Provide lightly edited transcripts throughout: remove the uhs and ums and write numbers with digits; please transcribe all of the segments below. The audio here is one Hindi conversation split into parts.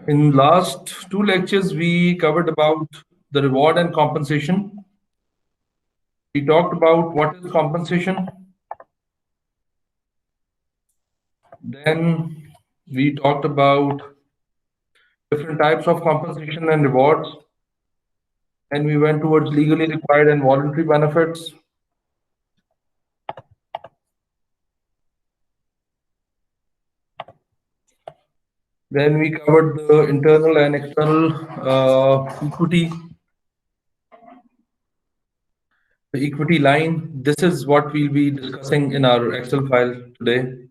In last two lectures, we covered about the reward and compensation. We talked about what is compensation. Then we talked about different types of compensation and rewards. And we went towards legally required and voluntary benefits. Then we covered the internal and external equity. The equity line, this is what we'll be discussing in our Excel file today.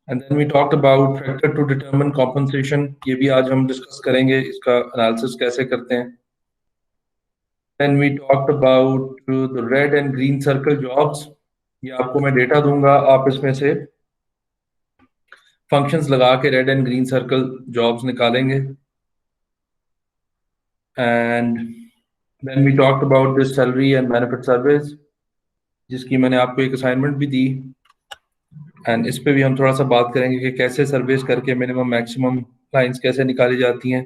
And then we talked about factor to determine compensation. ये भी आज हम discuss करेंगे इसका analysis कैसे करते हैं. Then we talked about the red and green circle jobs. ये आपको मैं data दूंगा, आप इसमें से functions लगा के red and green circle jobs निकालेंगे. And then we talked about this salary and benefit surveys, जिसकी मैंने आपको एक assignment भी दी. एंड इस पे भी हम थोड़ा सा बात करेंगे कि कैसे सर्वेस करके मिनिमम मैक्सिमम लाइंस कैसे निकाली जाती हैं.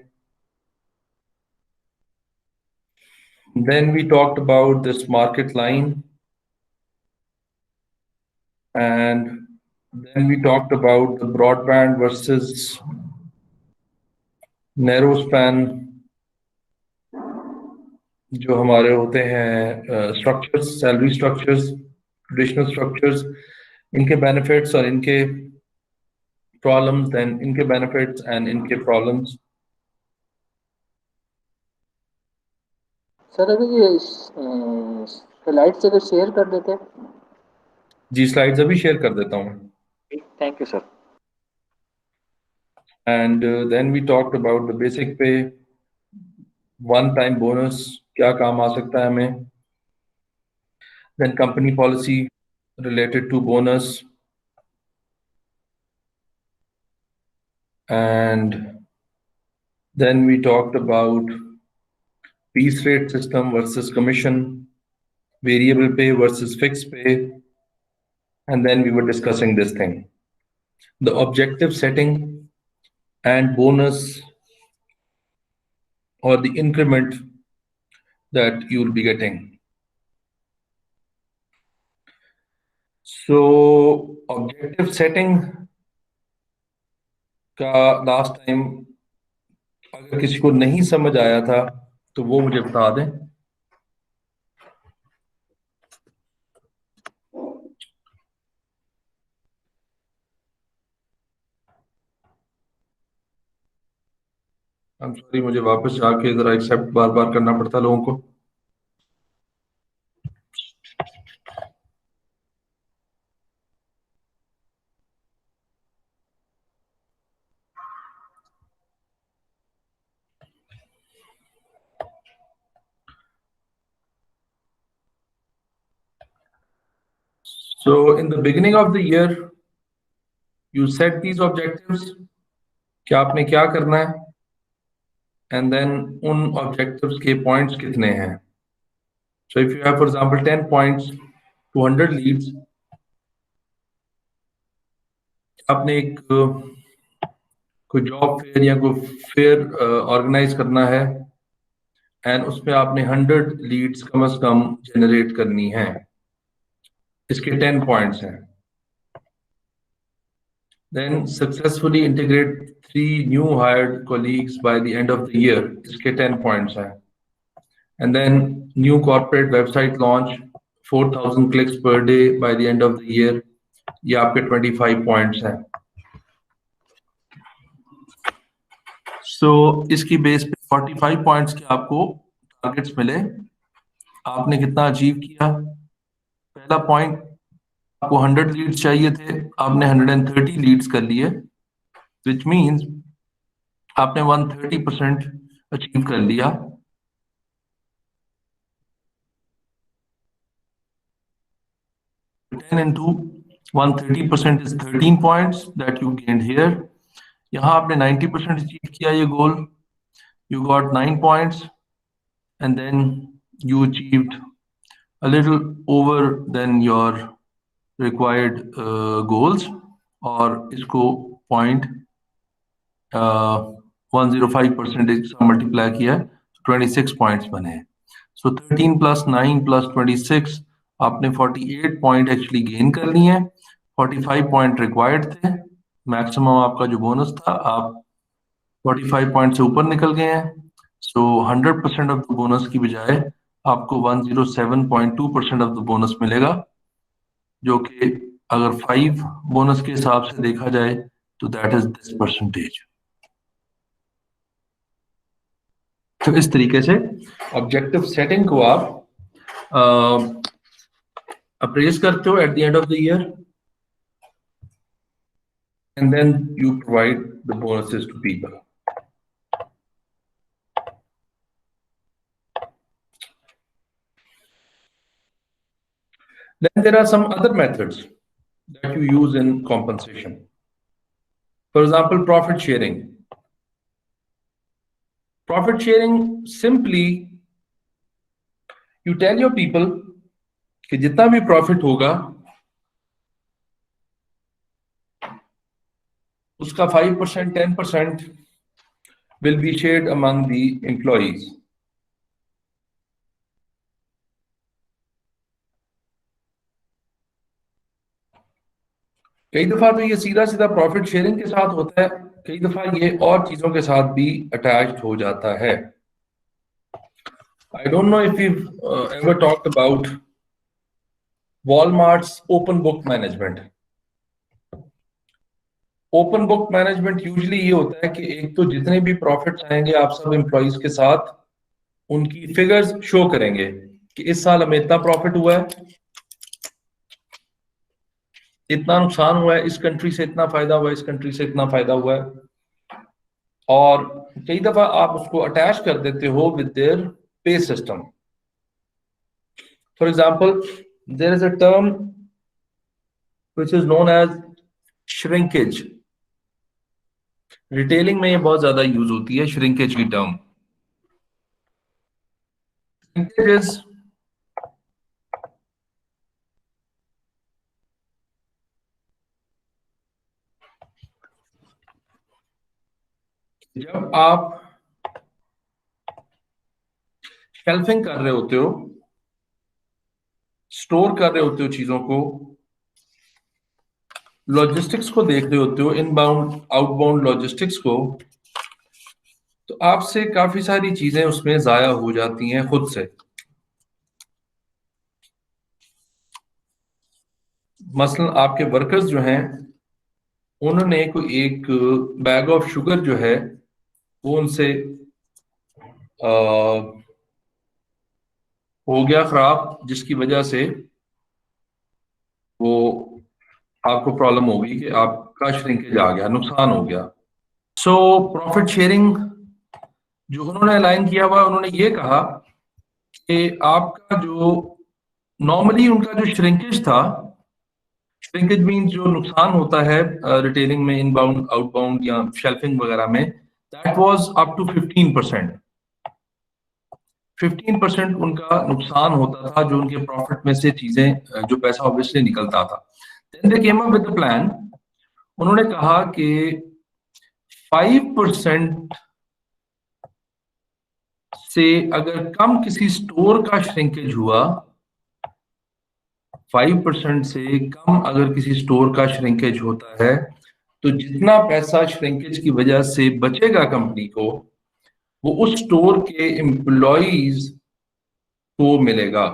Then we talked about this market line, and then we talked about the broadband versus narrow span जो हमारे होते हैं structures, salary structures, traditional structures, इनके बेनिफिट्स और इनके प्रॉब्लम्स, देन इनके बेनिफिट्स एंड इनके प्रॉब्लम्स. सर अभी ये स्लाइड्स अगर शेयर कर देते हैं. जी स्लाइड्स अभी शेयर कर देता हूँ. Thank you sir. And then we talked about the basic pay, one time bonus, क्या काम आ सकता है हमें. Then company policy related to bonus, and then we talked about piece rate system versus commission, variable pay versus fixed pay, and then we were discussing this thing, the objective setting and bonus or the increment that you will be getting. So objective setting का लास्ट टाइम अगर किसी को नहीं समझ आया था तो वो मुझे बता दें. I'm sorry, मुझे वापस जाके जरा एक्सेप्ट बार बार करना पड़ता लोगों को. So in the beginning of the year, you set these objectives. कि आपने क्या करना है, and then उन objectives के points कितने हैं. So if you have, for example, 10 points, 200 leads, आपने एक कोई जॉब फेयर या कोई फेयर ऑर्गेनाइज करना है, एंड उसमें आपने 100 लीड्स कम से कम जनरेट करनी है. इसके 10 पॉइंट्स हैं. Then successfully integrate 3 new hired colleagues by the end of the year. इसके 10 points हैं. And then new corporate website launch, 4,000 clicks per day by the end of the year. ये आपके 25 points हैं. So इसकी बेस पे 45 points के आपको targets मिले. आपने कितना अचीव किया? पहला पॉइंट, आपको 100 लीड्स चाहिए थे, आपने 130 लीड्स कर लिए, विच मीन्स आपने 130% अचीव कर लिया. Ten into 130% is 13 points that you gained here. यहाँ आपने 90% अचीव किया ये गोल, you got 9 points, and then you achieved a little over than your required goals, और इसको point 105% के साथ मल्टीप्लाई किया है, 26 पॉइंट्स बने हैं। सो 13 प्लस 9 प्लस 26, आपने 48 पॉइंट एक्चुअली गेन कर लिए हैं। 45 पॉइंट रिक्वायर्ड थे, मैक्सिमम आपका जो बोनस था, आप 45 पॉइंट से ऊपर निकल गए हैं। सो 100% ऑफ द बोनस की बजाय आपको 107.2% ऑफ द बोनस मिलेगा, जो कि अगर 5 बोनस के हिसाब से देखा जाए तो दैट इज दिस परसेंटेज। तो इस तरीके से ऑब्जेक्टिव सेटिंग को आप अप्रेज करते हो at the end of the year, and then you provide the bonuses to people. Then there are some other methods that you use in compensation. For example, profit sharing. Profit sharing, simply you tell your people कि जितना भी प्रॉफिट होगा उसका 5%, 10% will be shared among the employees. कई दफा तो ये सीधा सीधा प्रॉफिट शेयरिंग के साथ होता है, कई दफा ये और चीजों के साथ भी अटैच्ड हो जाता है। I don't know if you've ever talked about Walmart's open book management. Open book management usually ये होता है कि एक तो जितने भी प्रॉफिट्स आएंगे आप सब एम्प्लॉइज के साथ उनकी फिगर्स शो करेंगे कि इस साल हमें इतना प्रॉफिट हुआ है, इतना नुकसान हुआ है, इस कंट्री से इतना फायदा हुआ है, इस कंट्री से इतना फायदा हुआ है। और कई दफा आप उसको अटैच कर देते हो with their pay system. For example, there is a term which is known as shrinkage. Retailing में ये बहुत ज्यादा यूज होती है, श्रिंकेज की टर्म। श्रिंकेज इज जब आप शेल्फिंग कर रहे होते हो, स्टोर कर रहे होते हो चीजों को, लॉजिस्टिक्स को देख रहे होते हो, इनबाउंड आउटबाउंड लॉजिस्टिक्स को, तो आपसे काफी सारी चीजें उसमें जाया हो जाती हैं खुद से। मसलन आपके वर्कर्स जो हैं उन्होंने कोई एक बैग ऑफ शुगर जो है वो उनसे हो गया खराब, जिसकी वजह से वो आपको प्रॉब्लम होगी कि आपका श्रिंकेज आ गया, नुकसान हो गया। सो प्रॉफिट शेयरिंग जो उन्होंने अलाइन किया हुआ, उन्होंने ये कहा कि आपका जो नॉर्मली उनका जो श्रिंकेज था, श्रिंकेज मीन जो नुकसान होता है रिटेलिंग में, इनबाउंड आउटबाउंड या शेल्फिंग वगैरह में, दैट वाज अप टू 15%। 15% उनका नुकसान होता था जो उनके प्रॉफिट में से चीजें, जो पैसा ऑब्वियसली निकलता था। Then they came up with the plan. उन्होंने कहा कि 5% से अगर कम किसी स्टोर का श्रिंकेज हुआ, 5% से कम अगर किसी स्टोर का श्रिंकेज होता है, तो जितना पैसा श्रिंकेज की वजह से बचेगा कंपनी को, वो उस स्टोर के एम्प्लॉइज को मिलेगा।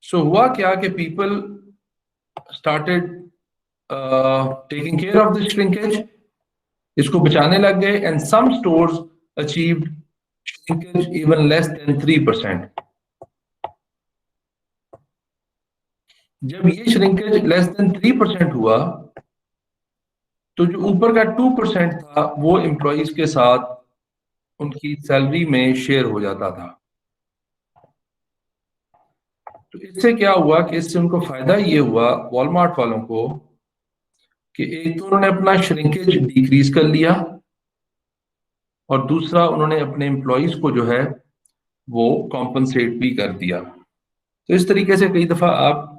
सो हुआ क्या कि people started taking care of this shrinkage, इसको बचाने लग गए, and some stores achieved shrinkage even less than 3%। जब ये श्रिंकेज लेस देन 3% हुआ, तो जो ऊपर का 2% था वो एम्प्लॉइज के साथ उनकी सैलरी में शेयर हो जाता था। तो इससे क्या हुआ कि इससे उनको फायदा ये हुआ वॉलमार्ट वालों को कि एक तो उन्होंने अपना श्रिंकेज डिक्रीज कर लिया, और दूसरा उन्होंने अपने एम्प्लॉइज को जो है वो कॉम्पनसेट भी कर दिया। तो इस तरीके से कई दफा आप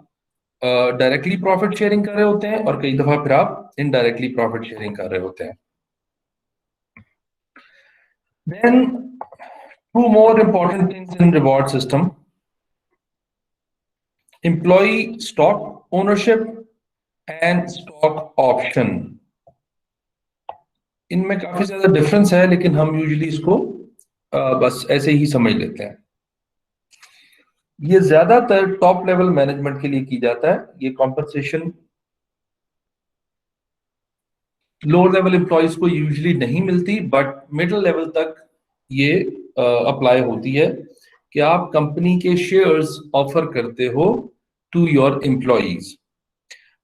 डायरेक्टली प्रॉफिट शेयरिंग कर रहे होते हैं और कई दफा फिर आप इनडायरेक्टली प्रॉफिट शेयरिंग कर रहे होते हैं. Then two more important things in reward system: employee stock ownership and stock option. इनमें काफी ज्यादा डिफरेंस है, लेकिन हम यूजुअली इसको बस ऐसे ही समझ लेते हैं. ये ज्यादातर टॉप लेवल मैनेजमेंट के लिए की जाता है. ये कॉम्पनसेशन लोअर लेवल एम्प्लॉयज को यूजुअली नहीं मिलती, बट मिडिल लेवल तक ये अप्लाई होती है कि आप कंपनी के शेयर्स ऑफर करते हो टू योर एम्प्लॉयज.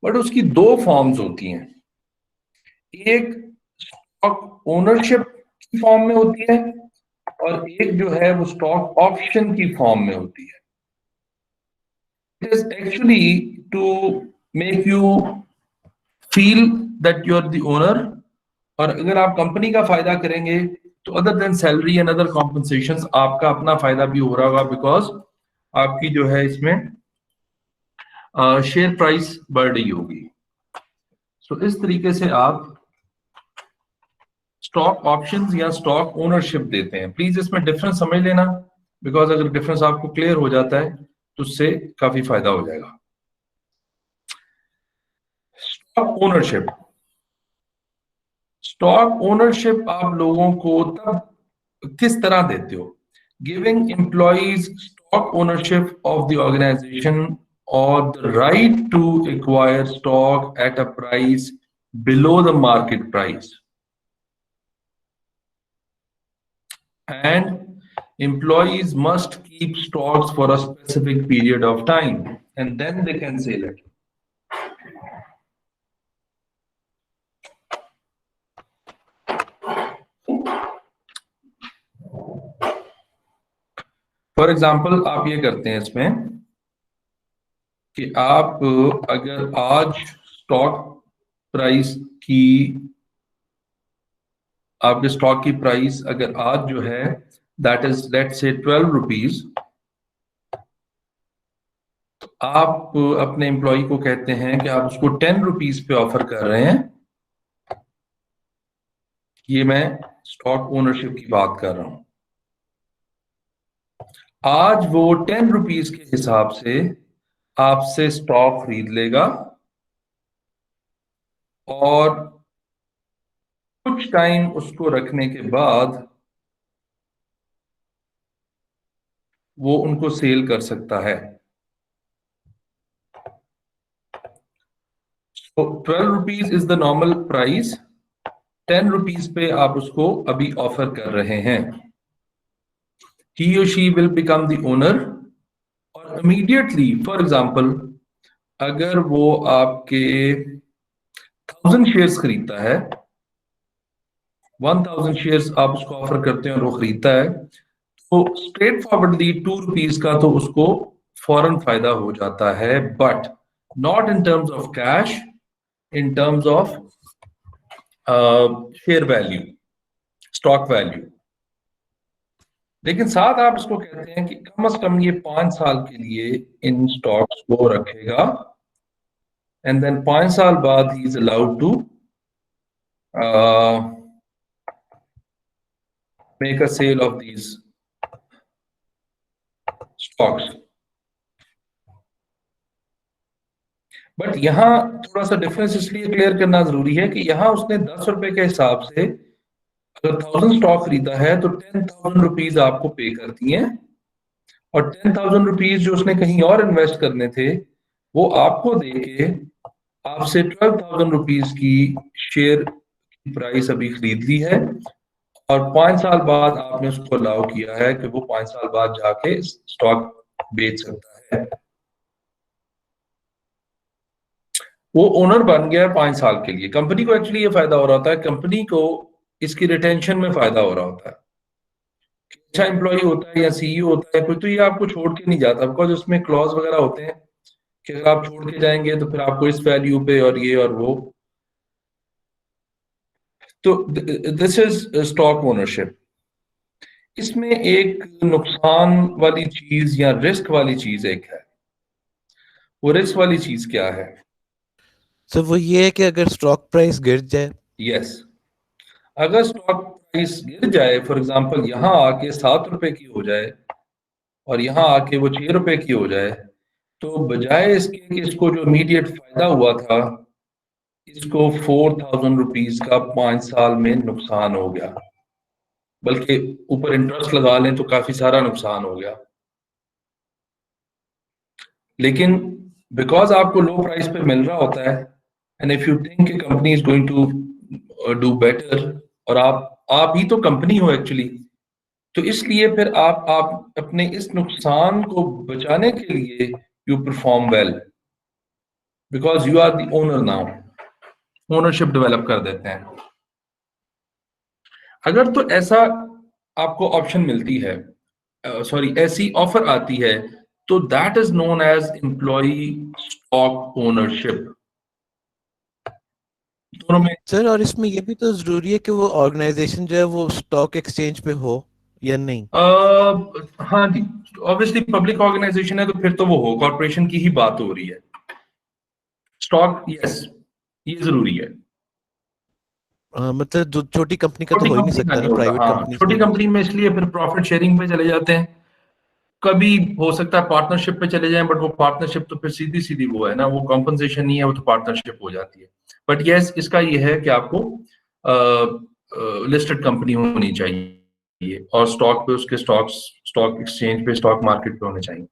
बट उसकी दो फॉर्म्स होती हैं. एक स्टॉक ओनरशिप की फॉर्म में होती है और एक जो है वो स्टॉक ऑप्शन की फॉर्म में होती है. It is actually to make you feel that you are the owner. और अगर आप कंपनी का फायदा करेंगे तो other than salary and other compensations आपका अपना फायदा भी हो रहा होगा, बिकॉज आपकी जो है इसमें शेयर प्राइस बढ़ रही होगी. सो इस तरीके से आप स्टॉक ऑप्शंस या स्टॉक ओनरशिप देते हैं. प्लीज इसमें डिफरेंस समझ लेना, बिकॉज अगर डिफरेंस आपको क्लियर हो जाता है तो उससे काफी फायदा हो जाएगा. Stock ownership. स्टॉक ओनरशिप आप लोगों को तब किस तरह देते हो? Giving employees stock ownership of the organisation और the right to acquire stock at a price below the market price. And employees must keep stocks for a specific period of time and then they can sell it. For example आप ये करते हैं इसमें कि आप अगर आज स्टॉक प्राइस की आपके स्टॉक की प्राइस अगर आज जो है that is let's say 12 rupees, तो आप अपने एम्प्लॉय को कहते हैं कि आप उसको 10 रुपीज पे ऑफर कर रहे हैं. ये मैं स्टॉक ओनरशिप की बात कर रहा हूं. आज वो 10 रुपीज के हिसाब से आपसे स्टॉक खरीद लेगा और कुछ टाइम उसको रखने के बाद वो उनको सेल कर सकता है. तो 12 rupees is the normal price. 10 rupees पे आप उसको अभी ऑफर कर रहे हैं. he or she will become the owner और immediately फॉर एग्जाम्पल अगर वो आपके 1000 शेयर्स खरीदता है, 1000 शेयर्स आप उसको ऑफर करते हैं और वो खरीदता है, तो स्ट्रेट फॉरवर्डली 2 रुपीज का तो उसको फौरन फायदा हो जाता है, but not in terms of cash, in terms of share value, stock value. लेकिन साथ आप इसको कहते हैं कि कम से कम ये 5 साल के लिए इन स्टॉक्स को रखेगा एंड देन 5 साल बाद ही is allowed to make a sale of these stocks. But यहां थोड़ा सा डिफरेंस इसलिए क्लियर करना जरूरी है कि यहां उसने 10 रुपए के हिसाब से अगर 1000 स्टॉक खरीदा है तो 10,000 रुपीज आपको पे करती हैं और 10,000 रुपीज जो उसने कहीं और इन्वेस्ट करने थे वो आपको देके आपसे 12,000 रुपीज की शेयर की प्राइस अभी खरीद ली है और 5 साल बाद आपने उसको अलाउ किया है कि वो 5 साल बाद जाके स्टॉक बेच सकता है. वो ओनर बन गया है 5 साल के लिए. कंपनी को एक्चुअली ये फायदा हो रहा होता है, कंपनी को इसकी रिटेंशन में फायदा हो रहा होता है. अच्छा एम्प्लॉय होता है या सीईओ होता है कोई, तो ये आपको छोड़ के नहीं जाता, बिकॉज उसमें क्लॉज वगैरह होते हैं कि अगर आप छोड़ के जाएंगे तो फिर आपको इस वैल्यू पे और ये और वो. तो दिस इज स्टॉक ओनरशिप. इसमें एक नुकसान वाली चीज या रिस्क वाली चीज एक है. वो रिस्क वाली चीज क्या है? तो वो ये है कि अगर स्टॉक प्राइस गिर जाए, यस, अगर स्टॉक प्राइस गिर जाए, फॉर एग्जांपल यहाँ आके 7 रुपए की हो जाए और यहाँ आके वो 6 रुपए की हो जाए, तो बजाय इसके कि इसको जो इमीडिएट फायदा हुआ था, इसको 4000 रुपीज का 5 साल में नुकसान हो गया, बल्कि ऊपर इंटरेस्ट लगा लें तो काफी सारा नुकसान हो गया। लेकिन बिकॉज आपको लो प्राइस पे मिल रहा होता है, and if you think company is going to do better, और आप ही तो कंपनी हो एक्चुअली, तो इसलिए फिर आप अपने इस नुकसान को बचाने के लिए you perform well, because you are the owner now, ownership develop कर देते हैं। अगर तो ऐसा आपको ऑप्शन मिलती है, सॉरी ऐसी ऑफर आती है, तो that is known as employ stock ownership. दोनों में सर और इसमें ये भी तो जरूरी है कि वो ऑर्गेनाइजेशन जो है वो स्टॉक एक्सचेंज पे हो या नहीं? हाँ जी, ऑब्वियसली पब्लिक ऑर्गेनाइजेशन है तो फिर तो वो हो, कॉर्पोरेशन की ही बात हो रही है। स्टॉक, यस, ये जरूरी है। मतलब जो छोटी कंपनी का तो छोटी हो ही नहीं कंपनी का सकता नहीं ना, होता, प्राइवेट हाँ, कंपनी छोटी में। कंपनी में इसलिए फिर प्रॉफिट शेयरिंग पे चले जाते हैं, कभी हो सकता है पार्टनरशिप पे चले जाएं, बट वो पार्टनरशिप तो फिर सीधी सीधी वो है ना, वो कॉम्पनसेशन नहीं है, वो तो पार्टनरशिप हो जाती है। बट यस, इसका ये है कि आपको लिस्टेड कंपनी होनी चाहिए और स्टॉक पे उसके स्टॉक एक्सचेंज पे, स्टॉक मार्केट पे होने चाहिए।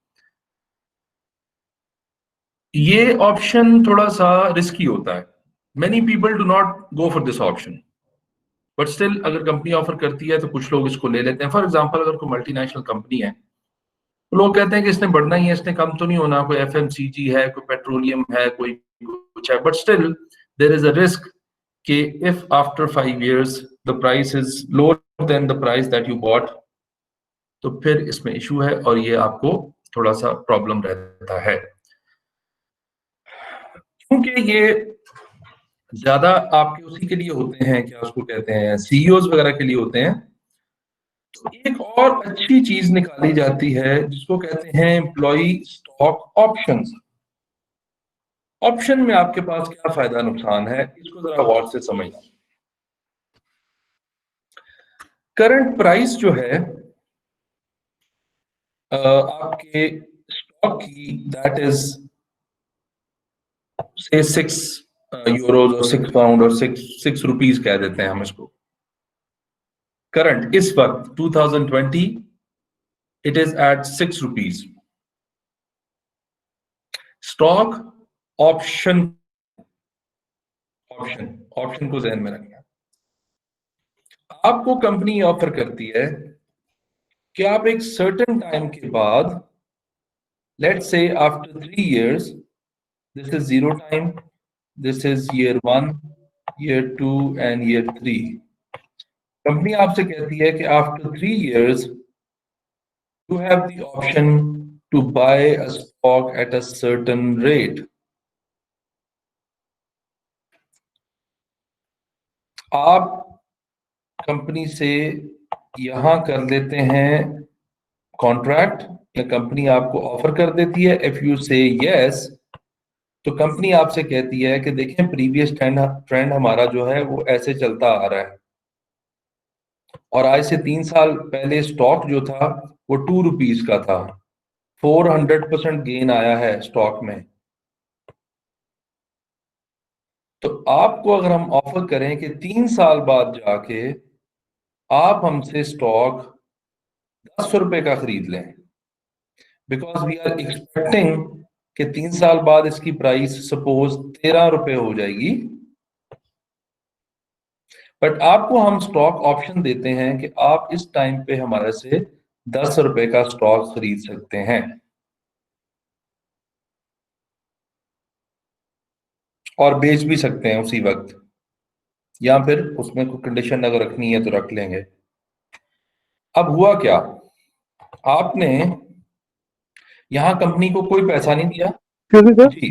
ये ऑप्शन थोड़ा सा रिस्की होता है, many people do not go for this option, but still अगर कंपनी ऑफर करती है तो कुछ लोग इसको ले लेते हैं। फॉर एग्जांपल अगर कोई मल्टीनेशनल कंपनी है तो लोग कहते हैं कि इसने बढ़ना ही है, इसने कम तो नहीं होना, कोई एफएमसीजी है, कोई पेट्रोलियम है, कोई कुछ है, but still there is a risk कि if after 5 years the price is lower than the price that you bought, तो फिर इसमें इशू है और ये आपको थोड़ा सा प्रॉब्लम रहता है, क्योंकि ये ज्यादा आपके उसी के लिए होते हैं, क्या उसको कहते हैं, सीईओज वगैरह के लिए होते हैं। तो एक और अच्छी चीज निकाली जाती है जिसको कहते हैं एम्प्लॉय स्टॉक ऑप्शंस। ऑप्शन में आपके पास क्या फायदा नुकसान है, इसको जरा गौर से समझना। करंट प्राइस जो है आपके स्टॉक की, दैट इज से 6 यूरोज और 6 पाउंड और 6 रुपीज कह देते हैं हम इसको। करंट इस वक्त 2020 it is at 6 rupees. Stock option, option option को ध्यान में रखना, आपको कंपनी ऑफर करती है कि आप एक सर्टेन टाइम के बाद, let's say after 3 years, this is zero time, this is year 1, year 2 and year 3, company आपसे कहती है कि after 3 years you have the option to buy a stock at a certain rate। आप कंपनी से यहां कर लेते हैं कॉन्ट्रैक्ट, या कंपनी आपको ऑफर कर देती है, इफ यू से यस, तो कंपनी आपसे कहती है कि देखें प्रीवियस ट्रेंड हमारा जो है वो ऐसे चलता आ रहा है, और आज से 3 साल पहले स्टॉक जो था वो 2 रुपीज का था, 400% गेन आया है स्टॉक में। तो आपको अगर हम ऑफर करें कि 3 साल बाद जाके आप हमसे स्टॉक 10 रुपए का खरीद लें, बिकॉज वी आर एक्सपेक्टिंग कि 3 साल बाद इसकी प्राइस सपोज 13 रुपए हो जाएगी, बट आपको हम स्टॉक ऑप्शन देते हैं कि आप इस टाइम पे हमारे से 10 रुपए का स्टॉक खरीद सकते हैं, और बेच भी सकते हैं उसी वक्त, या फिर उसमें कोई कंडीशन अगर रखनी है तो रख लेंगे। अब हुआ क्या, आपने यहाँ कंपनी को कोई पैसा नहीं दिया सर जी।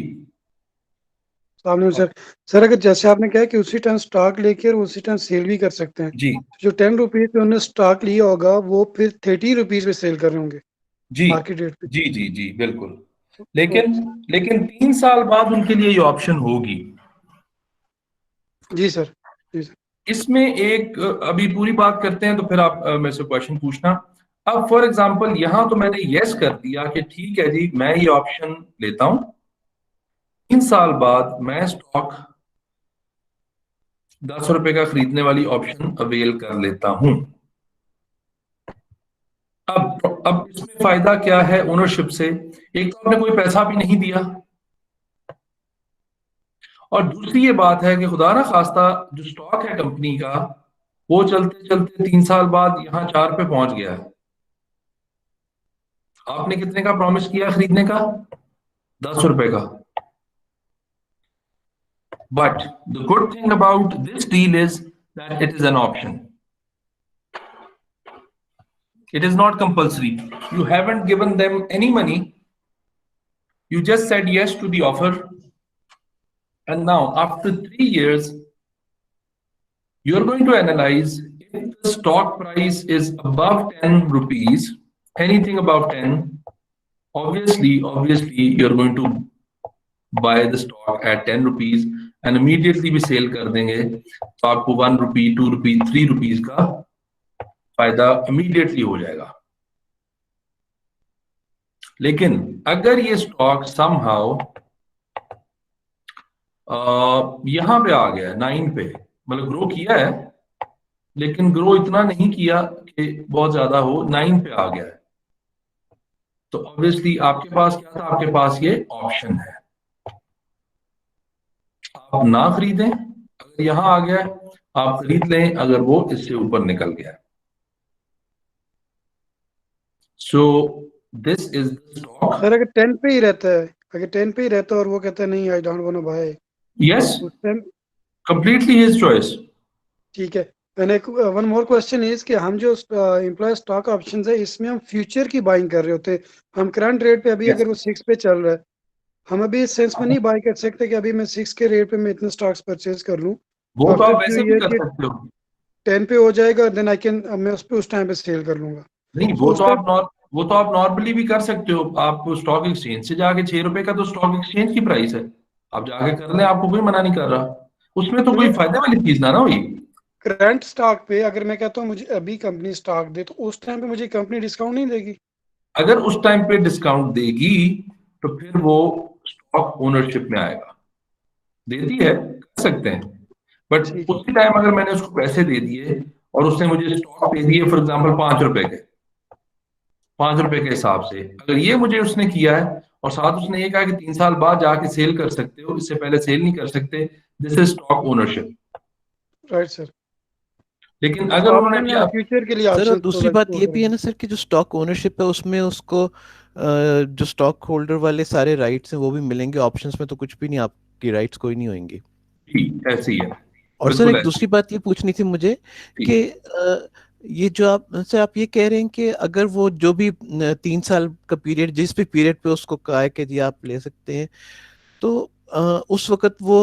सामने सर सर अगर जैसे आपने कहा कि उसी टाइम स्टॉक लेके और उसी टाइम सेल भी कर सकते हैं, जी जो 10 रुपीज पे उन्होंने स्टॉक लिया होगा वो फिर 30 रुपीज पे सेल कर रहे होंगे जी मार्केट रेट पे। जी जी जी बिल्कुल। लेकिन 3 साल बाद उनके लिए ये ऑप्शन होगी। जी सर, जी सर। इसमें एक अभी पूरी बात करते हैं तो फिर आप मेरे से क्वेश्चन पूछना। अब फॉर एग्जांपल यहां तो मैंने यस कर दिया कि ठीक है जी मैं ये ऑप्शन लेता हूं, 3 साल बाद मैं स्टॉक 10 रुपए का खरीदने वाली ऑप्शन अवेल कर लेता हूं। अब इसमें फायदा क्या है ओनरशिप से? एक तो आपने कोई पैसा भी नहीं दिया, और दूसरी ये बात है कि खुदा ना खास्ता जो स्टॉक है कंपनी का वो चलते चलते 3 साल बाद यहाँ 4 पे पहुंच गया है। आपने कितने का प्रॉमिस किया खरीदने का? 10 रुपए का। But the good thing about this deal is that it is an option. It is not compulsory. You haven't given them any money. You just said yes to the offer. And now, after 3 years, you're going to analyze if the stock price is above 10 rupees, anything above 10, obviously, you're going to buy the stock at 10 rupees and immediately भी सेल कर देंगे, तो आपको 1 rupee, 2 rupee, 3 rupees का फायदा इमीडिएटली हो जाएगा। लेकिन अगर ये स्टॉक समहाउ यहां पे आ गया 9 पे, मतलब ग्रो किया है लेकिन ग्रो इतना नहीं किया कि बहुत ज्यादा हो, 9 पे आ गया है, तो ऑब्वियसली आपके पास क्या था? आपके पास ये ऑप्शन है, आप ना खरीदें अगर यहां आ गया, आप खरीद लें अगर वो इससे ऊपर निकल गया। सो this is the stock. Sir अगर 10 पे ही रहता है, अगर 10 पे ही रहता है और वो कहता है नहीं I don't want to buy, yes, उस टाइम कंप्लीटली हिज चॉइस। ठीक है। एंड एक वन मोर क्वेश्चन इज कि हम जो एम्प्लॉय स्टॉक ऑप्शंस है इसमें हम फ्यूचर की बाइंग कर रहे होते हैं, हम करंट रेट पे अभी Yes. अगर वो 6 पे चल रहा है, हम अभी इस सेंस में नहीं बाय कर सकते कि अभी मैं 6 के रेट पे मैं इतने स्टॉक्स परचेज कर लूं, वो तो after आप few वैसे भी year कर के सकते हो। 10 पे हो जाएगा, देन आई कैन मैं उस पे उस टाइम पे सेल कर लूंगा। नहीं, So उस टाइम वो तो आप नॉर्मली भी कर सकते हो। आप स्टॉक एक्सचेंज से जाके 6 रुपए का तो स्टॉक एक्सचेंज की प्राइस है, आप जाके कर लें, आपको कोई मना नहीं कर रहा। उसमें तो कोई फायदे वाली चीज ना हुई। करंट स्टॉक पे अगर मैं कहता हूँ मुझे अभी कंपनी स्टॉक दे, तो उस टाइम पे मुझे कंपनी डिस्काउंट नहीं देगी? अगर उस टाइम पे डिस्काउंट देगी तो फिर वो स्टॉक ओनरशिप में आएगा। देती है, कर सकते हैं, बट ठीक है। उसी टाइम अगर मैंने उसको पैसे दे दिए और उसने मुझे स्टॉक दे दिए फॉर एग्जाम्पल 5 रुपए के, 5 रुपए के हिसाब से अगर ये मुझे उसने किया है और साथ उसने ये कहा कि 3 साल बाद जाके सेल कर सकते हो, इससे पहले सेल नहीं कर सकते, this is stock ownership. Right sir. लेकिन अगर उन्होंने ऑप्शन दिया, फ्यूचर के लिए सर और ऑप्शन दूसरी बात ये भी है ना सर कि जो स्टॉक ओनरशिप है उसमें उसको जो स्टॉक होल्डर वाले सारे राइट्स हैं वो भी मिलेंगे, ऑप्शंस में तो कुछ भी नहीं, आपकी राइट्स कोई नहीं होंगी। ऐसे ही है। और सर बिल्कुल एक दूसरी बात ये पूछनी थी मुझे जी। कि ये जो आप सर आप ये कह रहे हैं कि अगर वो जो भी 3 साल का पीरियड जिस भी पीरियड पे उसको कहा है कि जी आप ले सकते हैं, तो उस वक्त वो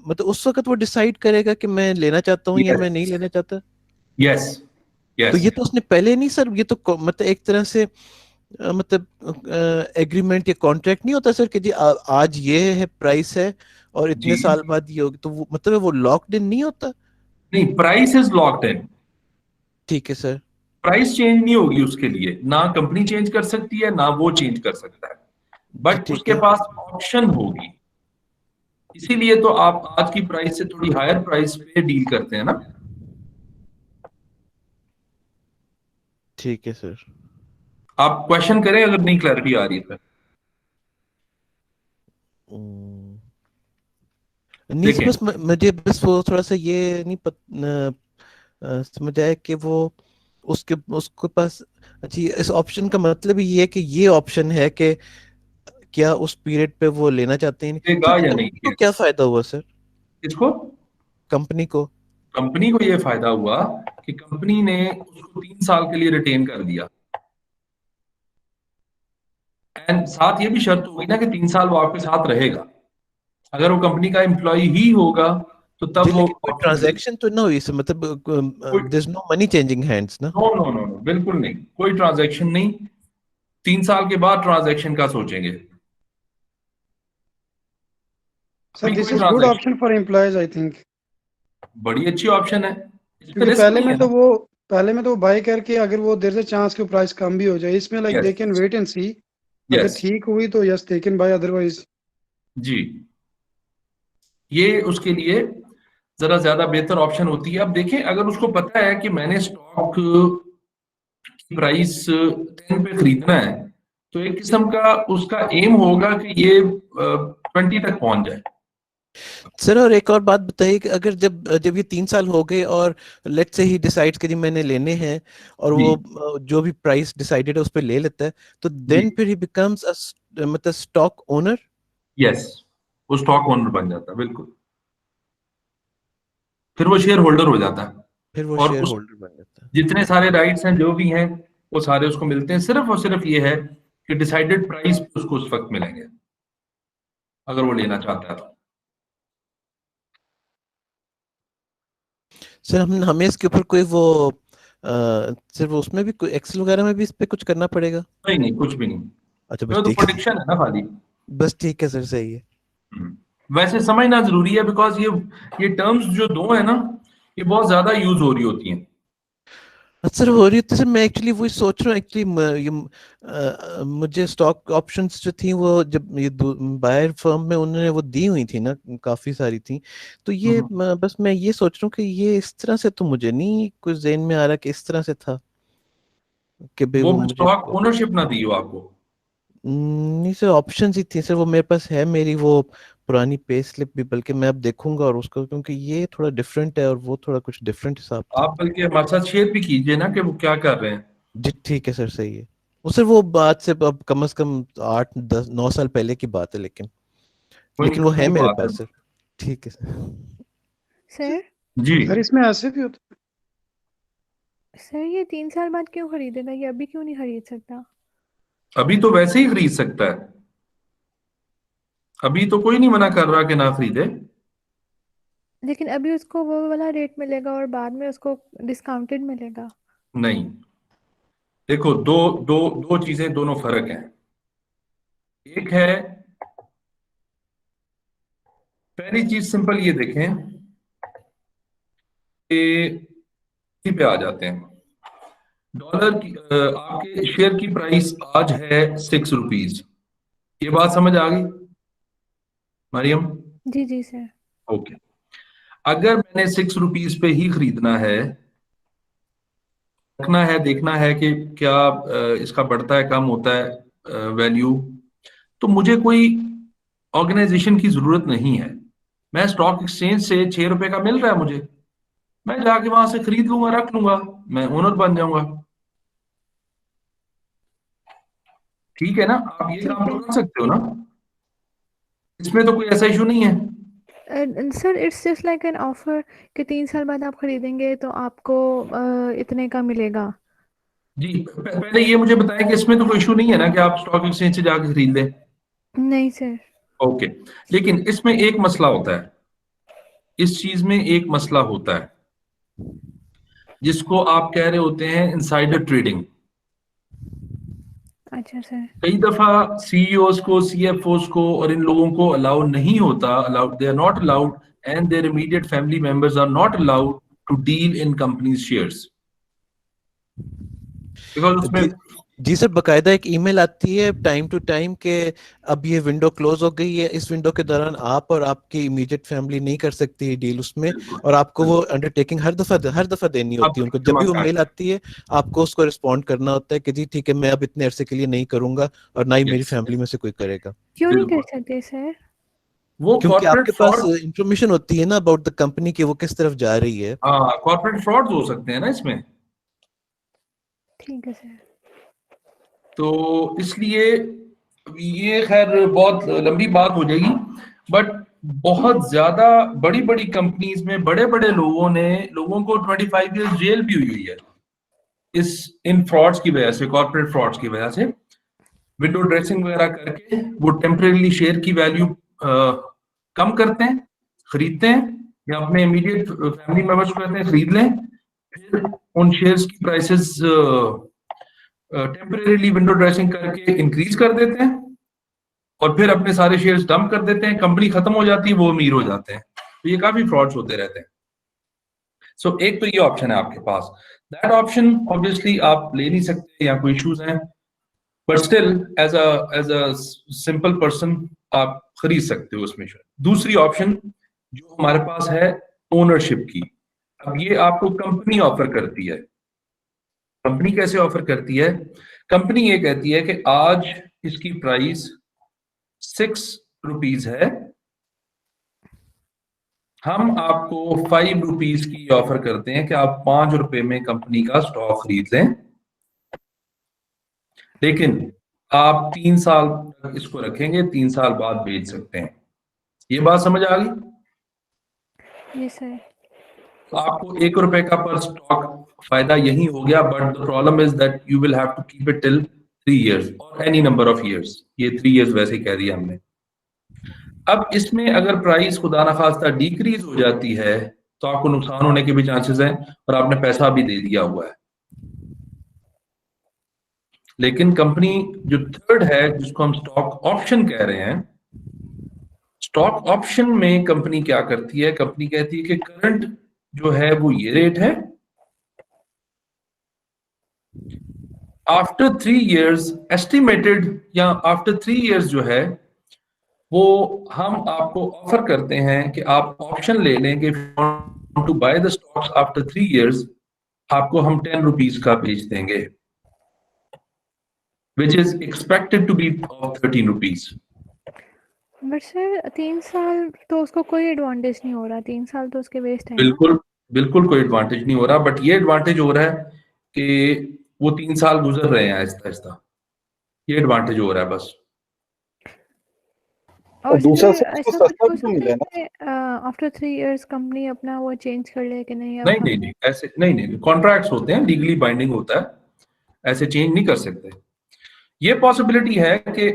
मतलब उस वक्त वो डिसाइड करेगा कि मैं लेना चाहता हूँ या Yes. मैं नहीं लेना चाहता। यस तो यस ये तो उसने पहले नहीं सर, ये तो मतलब एक तरह से मतलब एग्रीमेंट या कॉन्ट्रैक्ट नहीं होता सर कि जी आज ये है प्राइस है और इतने जी। साल बाद ये होगी, तो वो मतलब वो लॉक्ड इन नहीं होता। नहीं, प्राइस इज लॉक्ड इन। ठीक है सर। प्राइस चेंज नहीं होगी उसके लिए, ना कंपनी चेंज कर सकती है ना वो चेंज कर सकता है, जी बट ठीक उसके है। पास ऑप्शन होगी। इसीलिए तो आप आज की प्राइस से थोड़ी हायर प्राइस पे डील करते हैं ना। ठीक है सर। आप क्वेश्चन करें अगर नहीं क्लैरिटी आ रही है तो। नहीं देखें, बस मुझे बस वो थोड़ा सा ये नहीं समझ आया कि वो उसके उसके पास, अच्छा इस ऑप्शन का मतलब ये है कि ये ऑप्शन है कि क्या उस पीरियड पे वो लेना चाहते हैं, तो देगा या नहीं कंपनी को देगा। क्या फायदा हुआ सर? इसको कंपनी को कंपनी को ये फायदा हुआ कि कंपनी ने उसको 3 साल के लिए रिटेन कर दिया, एंड साथ ये भी शर्त होगी ना कि 3 साल वो आपके साथ रहेगा। अगर वो कंपनी का एम्प्लॉय ही होगा तो जी, तब वो लेकिन कोई ट्रांजैक्शन तो ना हुई सर, मतलब there is no money changing hands ना। नो नो नो नो, बिल्कुल नहीं, कोई ट्रांजैक्शन नहीं। 3 साल के बाद ट्रांजैक्शन का सोचेंगे। सर अभी दिस कोई is good transaction- option for employees I think, बड़ी अच्छी ऑप्शन है, इस पे क्योंकि risk नहीं है ना। पहले में तो वो बाय करके अगर वो देयर इज अ चांस कि प्राइस कम भी हो जाए, इसमें like Yes. They can wait and see, अगर Yes. ठीक हुई तो yes they can buy, otherwise जी, ये उसके लिए जरा ज्यादा बेहतर ऑप्शन होती है। अब देखें, अगर उसको पता है कि मैंने स्टॉक की प्राइस 10 पे खरीदना है, तो एक किस्म का उसका एम होगा कि ये 20 तक पहुंच जाए। सर और एक और बात बताइए कि अगर जब जब ये 3 साल हो गए और लेट्स से ही डिसाइड्स कि जी मैंने लेने हैं और जी। वो जो भी प्राइस डिसाइडेड है उस पर ले लेता है, तो देन जी। फिर ही बिकम्स अ मतलब स्टॉक ओनर। यस, वो स्टॉक ओनर बन जाता है, बिल्कुल। फिर वो शेयर होल्डर हो जाता है फिर वो और शेयर उस होल्डर बन जाता है। जितने सारे राइट्स हैं जो भी हैं वो सारे उसको मिलते हैं। सिर्फ और सिर्फ ये है कि डिसाइडेड प्राइस उसको उस वक्त मिलेंगे अगर वो लेना चाहता है तो। सर हमें इसके ऊपर कोई वो सिर्फ उसमें भी कोई एक्सेल वगैरह में भी इस पे कुछ करना पड़ेगा? नहीं नहीं, कुछ भी नहीं, अच्छा बस वो तो ठीक है, प्रोडिक्शन है ना खाली। बस ठीक है सर, सही है। वैसे समझना जरूरी है, बिकॉज ये टर्म्स जो दो है ना, ये बहुत ज्यादा यूज हो रही होती हैं। सर हो रही थी सर, मैं एक्चुअली वही सोच रहा हूँ एक्चुअली मुझे स्टॉक ऑप्शंस जो थी वो जब ये बायर फर्म में उन्होंने वो दी हुई थी ना, काफी सारी थी, तो ये बस मैं ये सोच रहा हूँ कि ये इस तरह से तो मुझे नहीं कुछ ज़हन में आ रहा कि इस तरह से था कि भाई वो वो मुझे स्टॉक ओनरशिप ना दी हो आपको। नहीं सर, ऑप्शन ही थी सर, वो मेरे पास है मेरी वो पुरानी पे स्लिप भी, बल्कि मैं अब देखूंगा और उसको, क्योंकि ये थोड़ा डिफरेंट है और वो थोड़ा कुछ डिफरेंट हिसाब था। आप बल्कि हमारे साथ शेयर भी कीजिए ना कि वो क्या कर रहे हैं। जी ठीक है सर, सही है। वो सर वो बात से अब कम से कम 8 10 9 साल पहले की बात है, लेकिन कोई नहीं, वो कल है की मेरे बात है। पास सर। ठीक है सर। सर जी, सर इसमें ऐसे भी होता है। सर ये 3 साल बाद क्यों खरीदेगा, ये अभी क्यों नहीं खरीद सकता? अभी तो वैसे ही खरीद सकता है, अभी तो कोई नहीं मना कर रहा कि ना खरीदे। लेकिन अभी उसको वो वाला रेट मिलेगा और बाद में उसको डिस्काउंटेड मिलेगा। नहीं, देखो, दो दो दो चीजें, दोनों फर्क हैं। एक है, पहली चीज सिंपल ये देखें कि इसी पे आ जाते हैं। डॉलर की आपके शेयर की प्राइस आज है ₹6। ये बात समझ आ गई मरियम? जी जी सर। ओके, अगर मैंने ₹6 पे ही खरीदना है, रखना है, देखना है कि क्या इसका बढ़ता है कम होता है वैल्यू, तो मुझे कोई ऑर्गेनाइजेशन की जरूरत नहीं है। मैं स्टॉक एक्सचेंज से ₹6 का मिल रहा है मुझे, मैं जाके वहां से खरीद लूंगा, रख लूंगा, मैं ओनर बन जाऊंगा। ठीक है ना? आप ये ठीक काम तो है कर सकते हो ना, इसमें तो कोई ऐसा इशू नहीं है। Sir, it's just like an offer कि 3 साल बाद आप खरीदेंगे तो आपको इतने का मिलेगा। जी, पहले ये मुझे बताएं कि इसमें तो कोई इशू नहीं है ना कि आप स्टॉक एक्सचेंज से जाके खरीद लें। नहीं सर। ओके, लेकिन इसमें एक मसला होता है, इस चीज में एक मसला होता है जिसको आप कह रहे होते हैं इनसाइडर ट्रेडिंग। अच्छा सर। कई दफा सीईओज को, सीएफओज को और इन लोगों को अलाउ नहीं होता, allowed, they are not allowed, and their immediate family members are not allowed to deal in companies shares, because उसमें जी सर, बकायदा एक ईमेल आती है टाइम टू टाइम के अब ये विंडो क्लोज हो गई है, इस विंडो के दौरान आप और आपकी इमीडिएट फैमिली नहीं कर सकती है डील उसमें, और आपको वो अंडरटेकिंग हर दफा देनी होती है उनको। जब भी वो मेल आती है आपको उसको रिस्पॉन्ड करना होता है कि जी ठीक है, मैं अब इतने अरसे के लिए नहीं करूंगा और ना ही मेरी फैमिली में से कोई करेगा। क्यों नहीं कर सकते सर? वो क्योंकि कॉर्पोरेट आपके पास फ्रॉड, इंफॉर्मेशन होती है ना अबाउट द कंपनी की, वो किस तरफ जा रही है। हाँ, कॉर्पोरेट फ्रॉड हो सकते हैं ना इसमें, ठीक है सर। तो इसलिए ये खैर बहुत लंबी बात हो जाएगी, बट बहुत ज्यादा बड़ी बड़ी कंपनीज में बड़े बड़े लोगों को 25 ईयर्स जेल भी हुई है इस इन फ्रॉड्स की वजह से, कॉर्पोरेट फ्रॉड्स की वजह से। विंडो ड्रेसिंग वगैरह करके वो टेम्परेरी शेयर की वैल्यू कम करते हैं, खरीदते हैं, या अपने इमीडिएट फैमिली मेंबर्स को कहते हैं खरीद लें, फिर उन शेयर्स की प्राइसेस टेम्परेरीली विंडो ड्रेसिंग करके इंक्रीज कर देते हैं और फिर अपने सारे शेयर्स डंप कर देते हैं, कंपनी खत्म हो जाती है, वो अमीर हो जाते हैं। तो ये काफी फ्रॉड्स होते रहते हैं। सो एक तो ये ऑप्शन है आपके पास। दैट ऑप्शन ऑब्वियसली आप ले नहीं सकते या कोई इश्यूज हैं, but still as a simple person आप खरीद सकते हो उसमें। दूसरी ऑप्शन जो हमारे पास है ओनरशिप की, अब ये आपको कंपनी ऑफर करती है। कंपनी कैसे ऑफर करती है? कंपनी ये कहती है कि आज इसकी प्राइस 6 रुपीज है, हम आपको 5 रुपीज की ऑफर करते हैं कि आप 5 रुपए में कंपनी का स्टॉक खरीद लें, लेकिन आप 3 साल तक इसको रखेंगे, 3 साल बाद बेच सकते हैं। ये बात समझ आ गई? जी सर। तो आपको 1 रुपए का पर स्टॉक फायदा यही हो गया, but the problem is that you will have to keep it till 3 years और एनी नंबर ऑफ इयर्स। ये 3 इयर्स वैसे ही कह दिया हमने। अब इसमें अगर प्राइस खुदा ना खास्ता डिक्रीज हो जाती है तो आपको नुकसान होने के भी चांसेस हैं और आपने पैसा भी दे दिया हुआ है। लेकिन कंपनी जो थर्ड है, जिसको हम स्टॉक ऑप्शन कह रहे हैं, स्टॉक ऑप्शन में कंपनी क्या करती है? कंपनी कहती है कि करंट जो है वो ये रेट है, आफ्टर 3 इयर्स एस्टिमेटेड, या आफ्टर 3 इयर्स जो है वो हम आपको ऑफर करते हैं कि आप ऑप्शन ले लें कि to buy the stocks after 3 years, आपको हम 10 रुपीज का बेच देंगे, which is expected to be of 13 rupees. But sir 3 साल तो उसको कोई एडवांटेज नहीं हो रहा, 3 साल तो उसके वेस्ट है ना? बिल्कुल बिल्कुल कोई एडवांटेज नहीं हो रहा, बट ये एडवांटेज हो रहा है कि वो 3 साल गुजर रहे हैं आहिस्ता आहिस्ता, ये एडवांटेज हो रहा है बस। और दूसरा सर से उसको ऐसा कुछ सस्ता हो भी तो सकता मिले है ना। कि आफ्टर 3 इयर्स कंपनी अपना वो चेंज कर ले कि नहीं? अब नहीं हम नहीं नहीं, ऐसे नहीं, कॉन्ट्रैक्ट्स होते हैं, लीगली बाइंडिंग होता है, ऐसे चेंज नहीं कर सकते। ये पॉसिबिलिटी है कि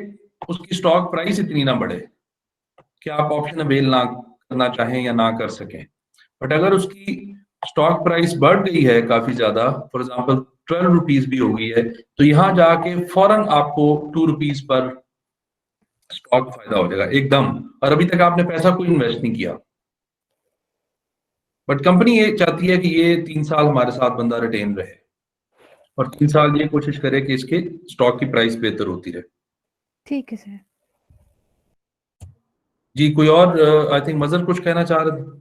उसकी स्टॉक प्राइस इतनी ना बढ़े कि आप ऑप्शन अवेल ना करना चाहें या ना कर सकें, बट अगर उसकी स्टॉक प्राइस बढ़ गई है काफी ज्यादा, फॉर एग्जांपल 12 रुपीज भी हो गई है, तो यहां जाके फौरन आपको 2 रुपीज पर स्टॉक फायदा हो जाएगा एकदम, और अभी तक आपने पैसा कोई इन्वेस्ट नहीं किया। बट कंपनी ये चाहती है कि ये 3 साल हमारे साथ बंदा रिटेन रहे और 3 साल ये कोशिश करे कि इसके स्टॉक की प्राइस बेहतर होती रहे। ठीक है सर। जी कोई और? आई थिंक मजर कुछ कहना चाह रहे थे।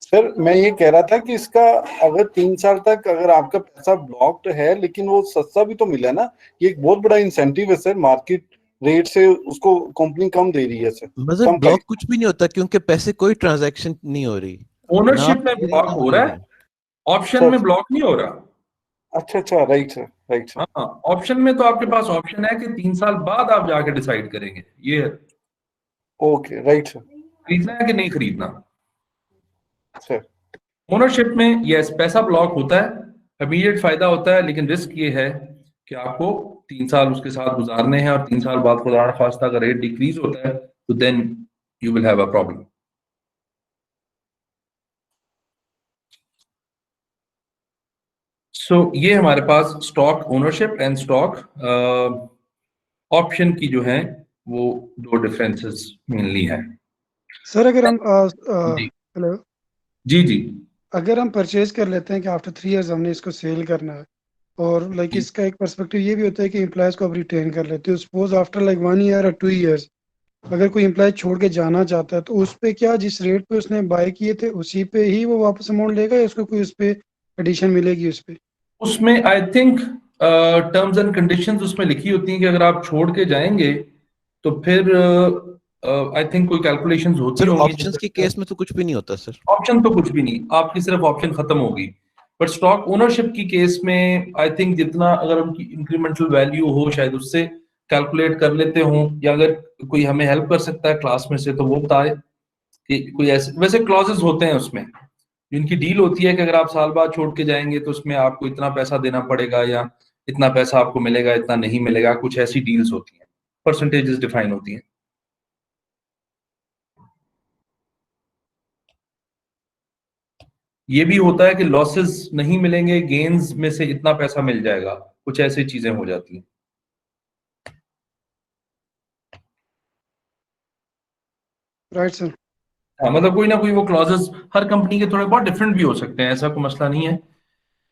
सर मैं ये कह रहा था कि इसका अगर 3 साल तक अगर आपका पैसा ब्लॉक्ड है लेकिन वो सस्ता भी तो मिला ना, ये एक बहुत बड़ा इंसेंटिव है सर, मार्केट रेट से उसको कंपनी कम दे रही है सर। मतलब कम ब्लॉक प्राइस। कुछ भी नहीं होता क्योंकि पैसे कोई ट्रांजैक्शन नहीं हो रही, ना ओनरशिप आप में दे रहे ब्लॉक हैं, हो ना रहा ले है, रहे। ऑप्शन सर में ब्लॉक नहीं हो रहा। अच्छा राइट सर, राइट सर। हाँ, ऑप्शन में तो आपके पास ऑप्शन है कि 3 साल बाद आप जाके डिसाइड करेंगे ये ओके राइट सर। खरीदना है कि नहीं खरीदना। सर ओनरशिप में यस पैसा ब्लॉक होता है, इमीडिएट फायदा होता है, लेकिन रिस्क ये है कि आपको 3 साल उसके साथ गुजारने हैं और 3 साल बाद खुदा ना खास्ता अगर रेट डिक्रीज होता है तो then you will have a problem. So ये हमारे पास stock ownership and stock option की जो है वो 2 डिफरेंसेस मेनली है। सर अगर हम जी हेलो, जी जी अगर हम परचेज कर लेते हैं कि आफ्टर 3 इयर्स हमने इसको सेल करना है, और लाइक जी। इसका एक पर्सपेक्टिव ये भी होता है कि एम्प्लॉयज को अब रिटेन कर लेते हैं, सपोज आफ्टर लाइक 1 ईयर और 2 इयर्स अगर कोई एम्प्लॉय छोड़ के जाना चाहता है तो उस पे क्या जिस रेट पे उसने बाय किए थे उसी पे ही वो वापस अमाउंट लेगा या उसको कोई उस पे एडिशन मिलेगी उस पे? उसमें I think terms and conditions उसमें लिखी होती हैं कि अगर आप छोड़ के जाएंगे तो फिर आई थिंक कोई कैलकुलेशंस होती सर होंगी। ऑप्शंस के केस में तो कुछ भी नहीं होता सर। ऑप्शन तो कुछ भी नहीं, आपकी सिर्फ ऑप्शन खत्म होगी, बट स्टॉक ओनरशिप की केस में आई थिंक जितना अगर उनकी इंक्रीमेंटल वैल्यू हो शायद उससे कैलकुलेट कर लेते हों, या अगर कोई हमें हेल्प कर सकता है क्लास में से तो वो बताए कि कोई ऐसे वैसे क्लॉजेस होते हैं उसमें जिनकी डील होती है कि अगर आप साल बाद छोड़ के जाएंगे तो उसमें आपको इतना पैसा देना पड़ेगा या इतना पैसा आपको मिलेगा, इतना नहीं मिलेगा, कुछ ऐसी डील्स होती हैं, परसेंटेजेस डिफाइन होती हैं। ये भी होता है कि लॉसेस नहीं मिलेंगे, गेन्स में से इतना पैसा मिल जाएगा, कुछ ऐसी चीजें हो जाती हैं। Right sir. हाँ, मतलब कोई ना कोई वो क्लॉजेस हर कंपनी के थोड़े बहुत डिफरेंट भी हो सकते हैं, ऐसा कोई मसला नहीं है।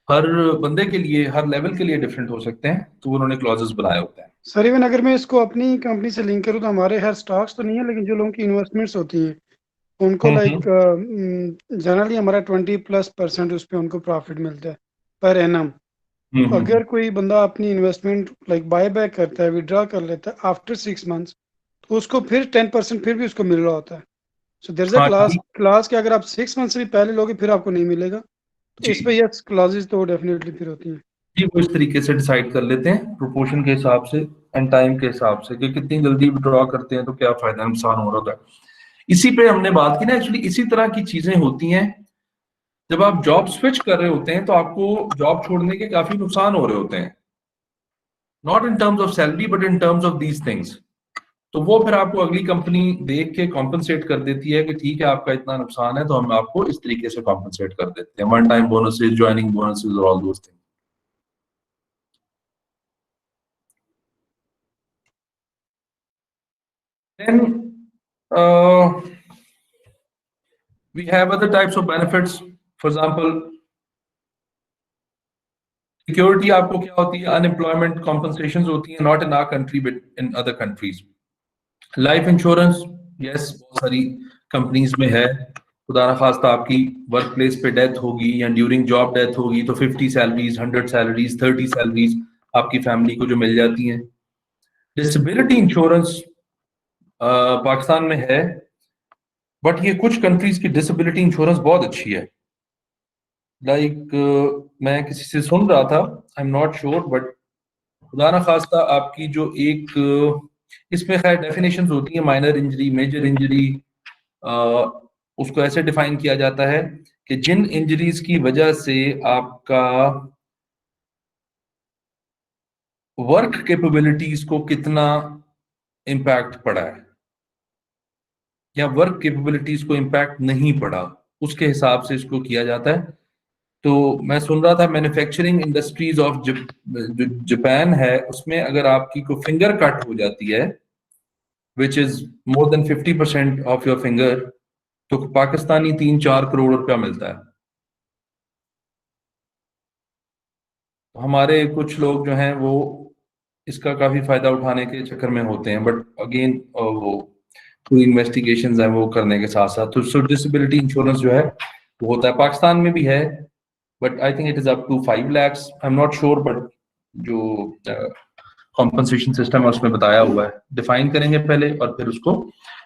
हर बंदे के लिए, हर लेवल के लिए डिफरेंट हो सकते हैं, तो उन्होंने क्लॉजेस बनाए होते हैं। सर इवन अगर मैं इसको अपनी कंपनी से लिंक करूँ तो हमारे हर स्टॉक्स तो नहीं है, लेकिन जो लोगों की इन्वेस्टमेंट्स होती हैं उनको लाइक जनरली हमारा 20+% उस पर उनको प्रॉफिट मिलता है पर एनम। अगर कोई बंदा अपनी इन्वेस्टमेंट लाइक बाय बैक करता है, विड्रॉ कर लेता है आफ्टर 6 मंथ्स, तो उसको फिर 10% फिर भी उसको मिल रहा होता है। सो देयर इज अ हाँ क्लास कि अगर आप 6 मंथ से भी पहले लोगे फिर आपको नहीं मिलेगा, तो जी इस पे यस क्लासेस तो डेफिनेटली फिर होती हैं। जी, वो इस तरीके से डिसाइड कर लेते हैं प्रोपोर्शन के हिसाब से एंड टाइम के हिसाब से कि कितनी जल्दी विड्रॉ करते हैं तो क्या फायदा नुकसान हो रहा है। इसी पे हमने बात की ना, एक्चुअली इसी तरह की चीजें होती हैं जब आप जॉब स्विच कर रहे होते हैं तो आपको जॉब छोड़ने के काफी नुकसान हो रहे होते हैं, not in terms of salary but in terms of these things. तो वो फिर आपको अगली कंपनी देख के कॉम्पनसेट कर देती है कि ठीक है आपका इतना नुकसान है तो हम आपको इस तरीके से कॉम्पनसेट कर देते हैं, one time bonuses, joining bonuses और all those things. Then we have other types of benefits. For example, security आपको क्या होती है, अनएम्प्लॉयमेंट कॉम्पनसेशन होती है, not in our country but in other countries. Life insurance, yes, बहुत सारी कंपनीज में है। खुदा ना खास्ता आपकी वर्क प्लेस पे डेथ होगी या ड्यूरिंग जॉब डेथ होगी तो 50 सैलरीज, 100 सैलरीज, 30 सैलरीज आपकी फैमिली को जो मिल जाती हैं। डिसेबिलिटी इंश्योरेंस पाकिस्तान में है, बट ये कुछ कंट्रीज की डिसेबिलिटी इंश्योरेंस बहुत अच्छी है। लाइक मैं किसी से सुन रहा था, आई एम नॉट श्योर, बट खुदा ना खास्ता आपकी जो एक इसमें खैर डेफिनेशंस होती हैं, माइनर इंजरी, मेजर इंजरी, उसको ऐसे डिफाइन किया जाता है कि जिन इंजरीज की वजह से आपका वर्क कैपेबिलिटीज को कितना इम्पैक्ट पड़ा है या वर्क कैपेबिलिटीज को इम्पैक्ट नहीं पड़ा, उसके हिसाब से इसको किया जाता है। तो मैं सुन रहा था मैन्युफैक्चरिंग इंडस्ट्रीज ऑफ जापान है, उसमें अगर आपकी को फिंगर कट हो जाती है which is more than 50% of your finger, तो पाकिस्तानी 3-4 करोड़ रुपया मिलता है। हमारे कुछ लोग जो हैं वो इसका काफी फायदा उठाने के चक्कर में होते हैं, बट अगेन वो पूरी इन्वेस्टिगेशंस हैं वो करने के साथ साथ। तो डिसेबिलिटी इंश्योरेंस जो है वो होता है, पाकिस्तान में भी है, but I think it is up to 5 lakhs, I am not sure, but जो कॉम्पनसेशन सिस्टम है उसमें बताया हुआ है। डिफाइन करेंगे पहले और फिर उसको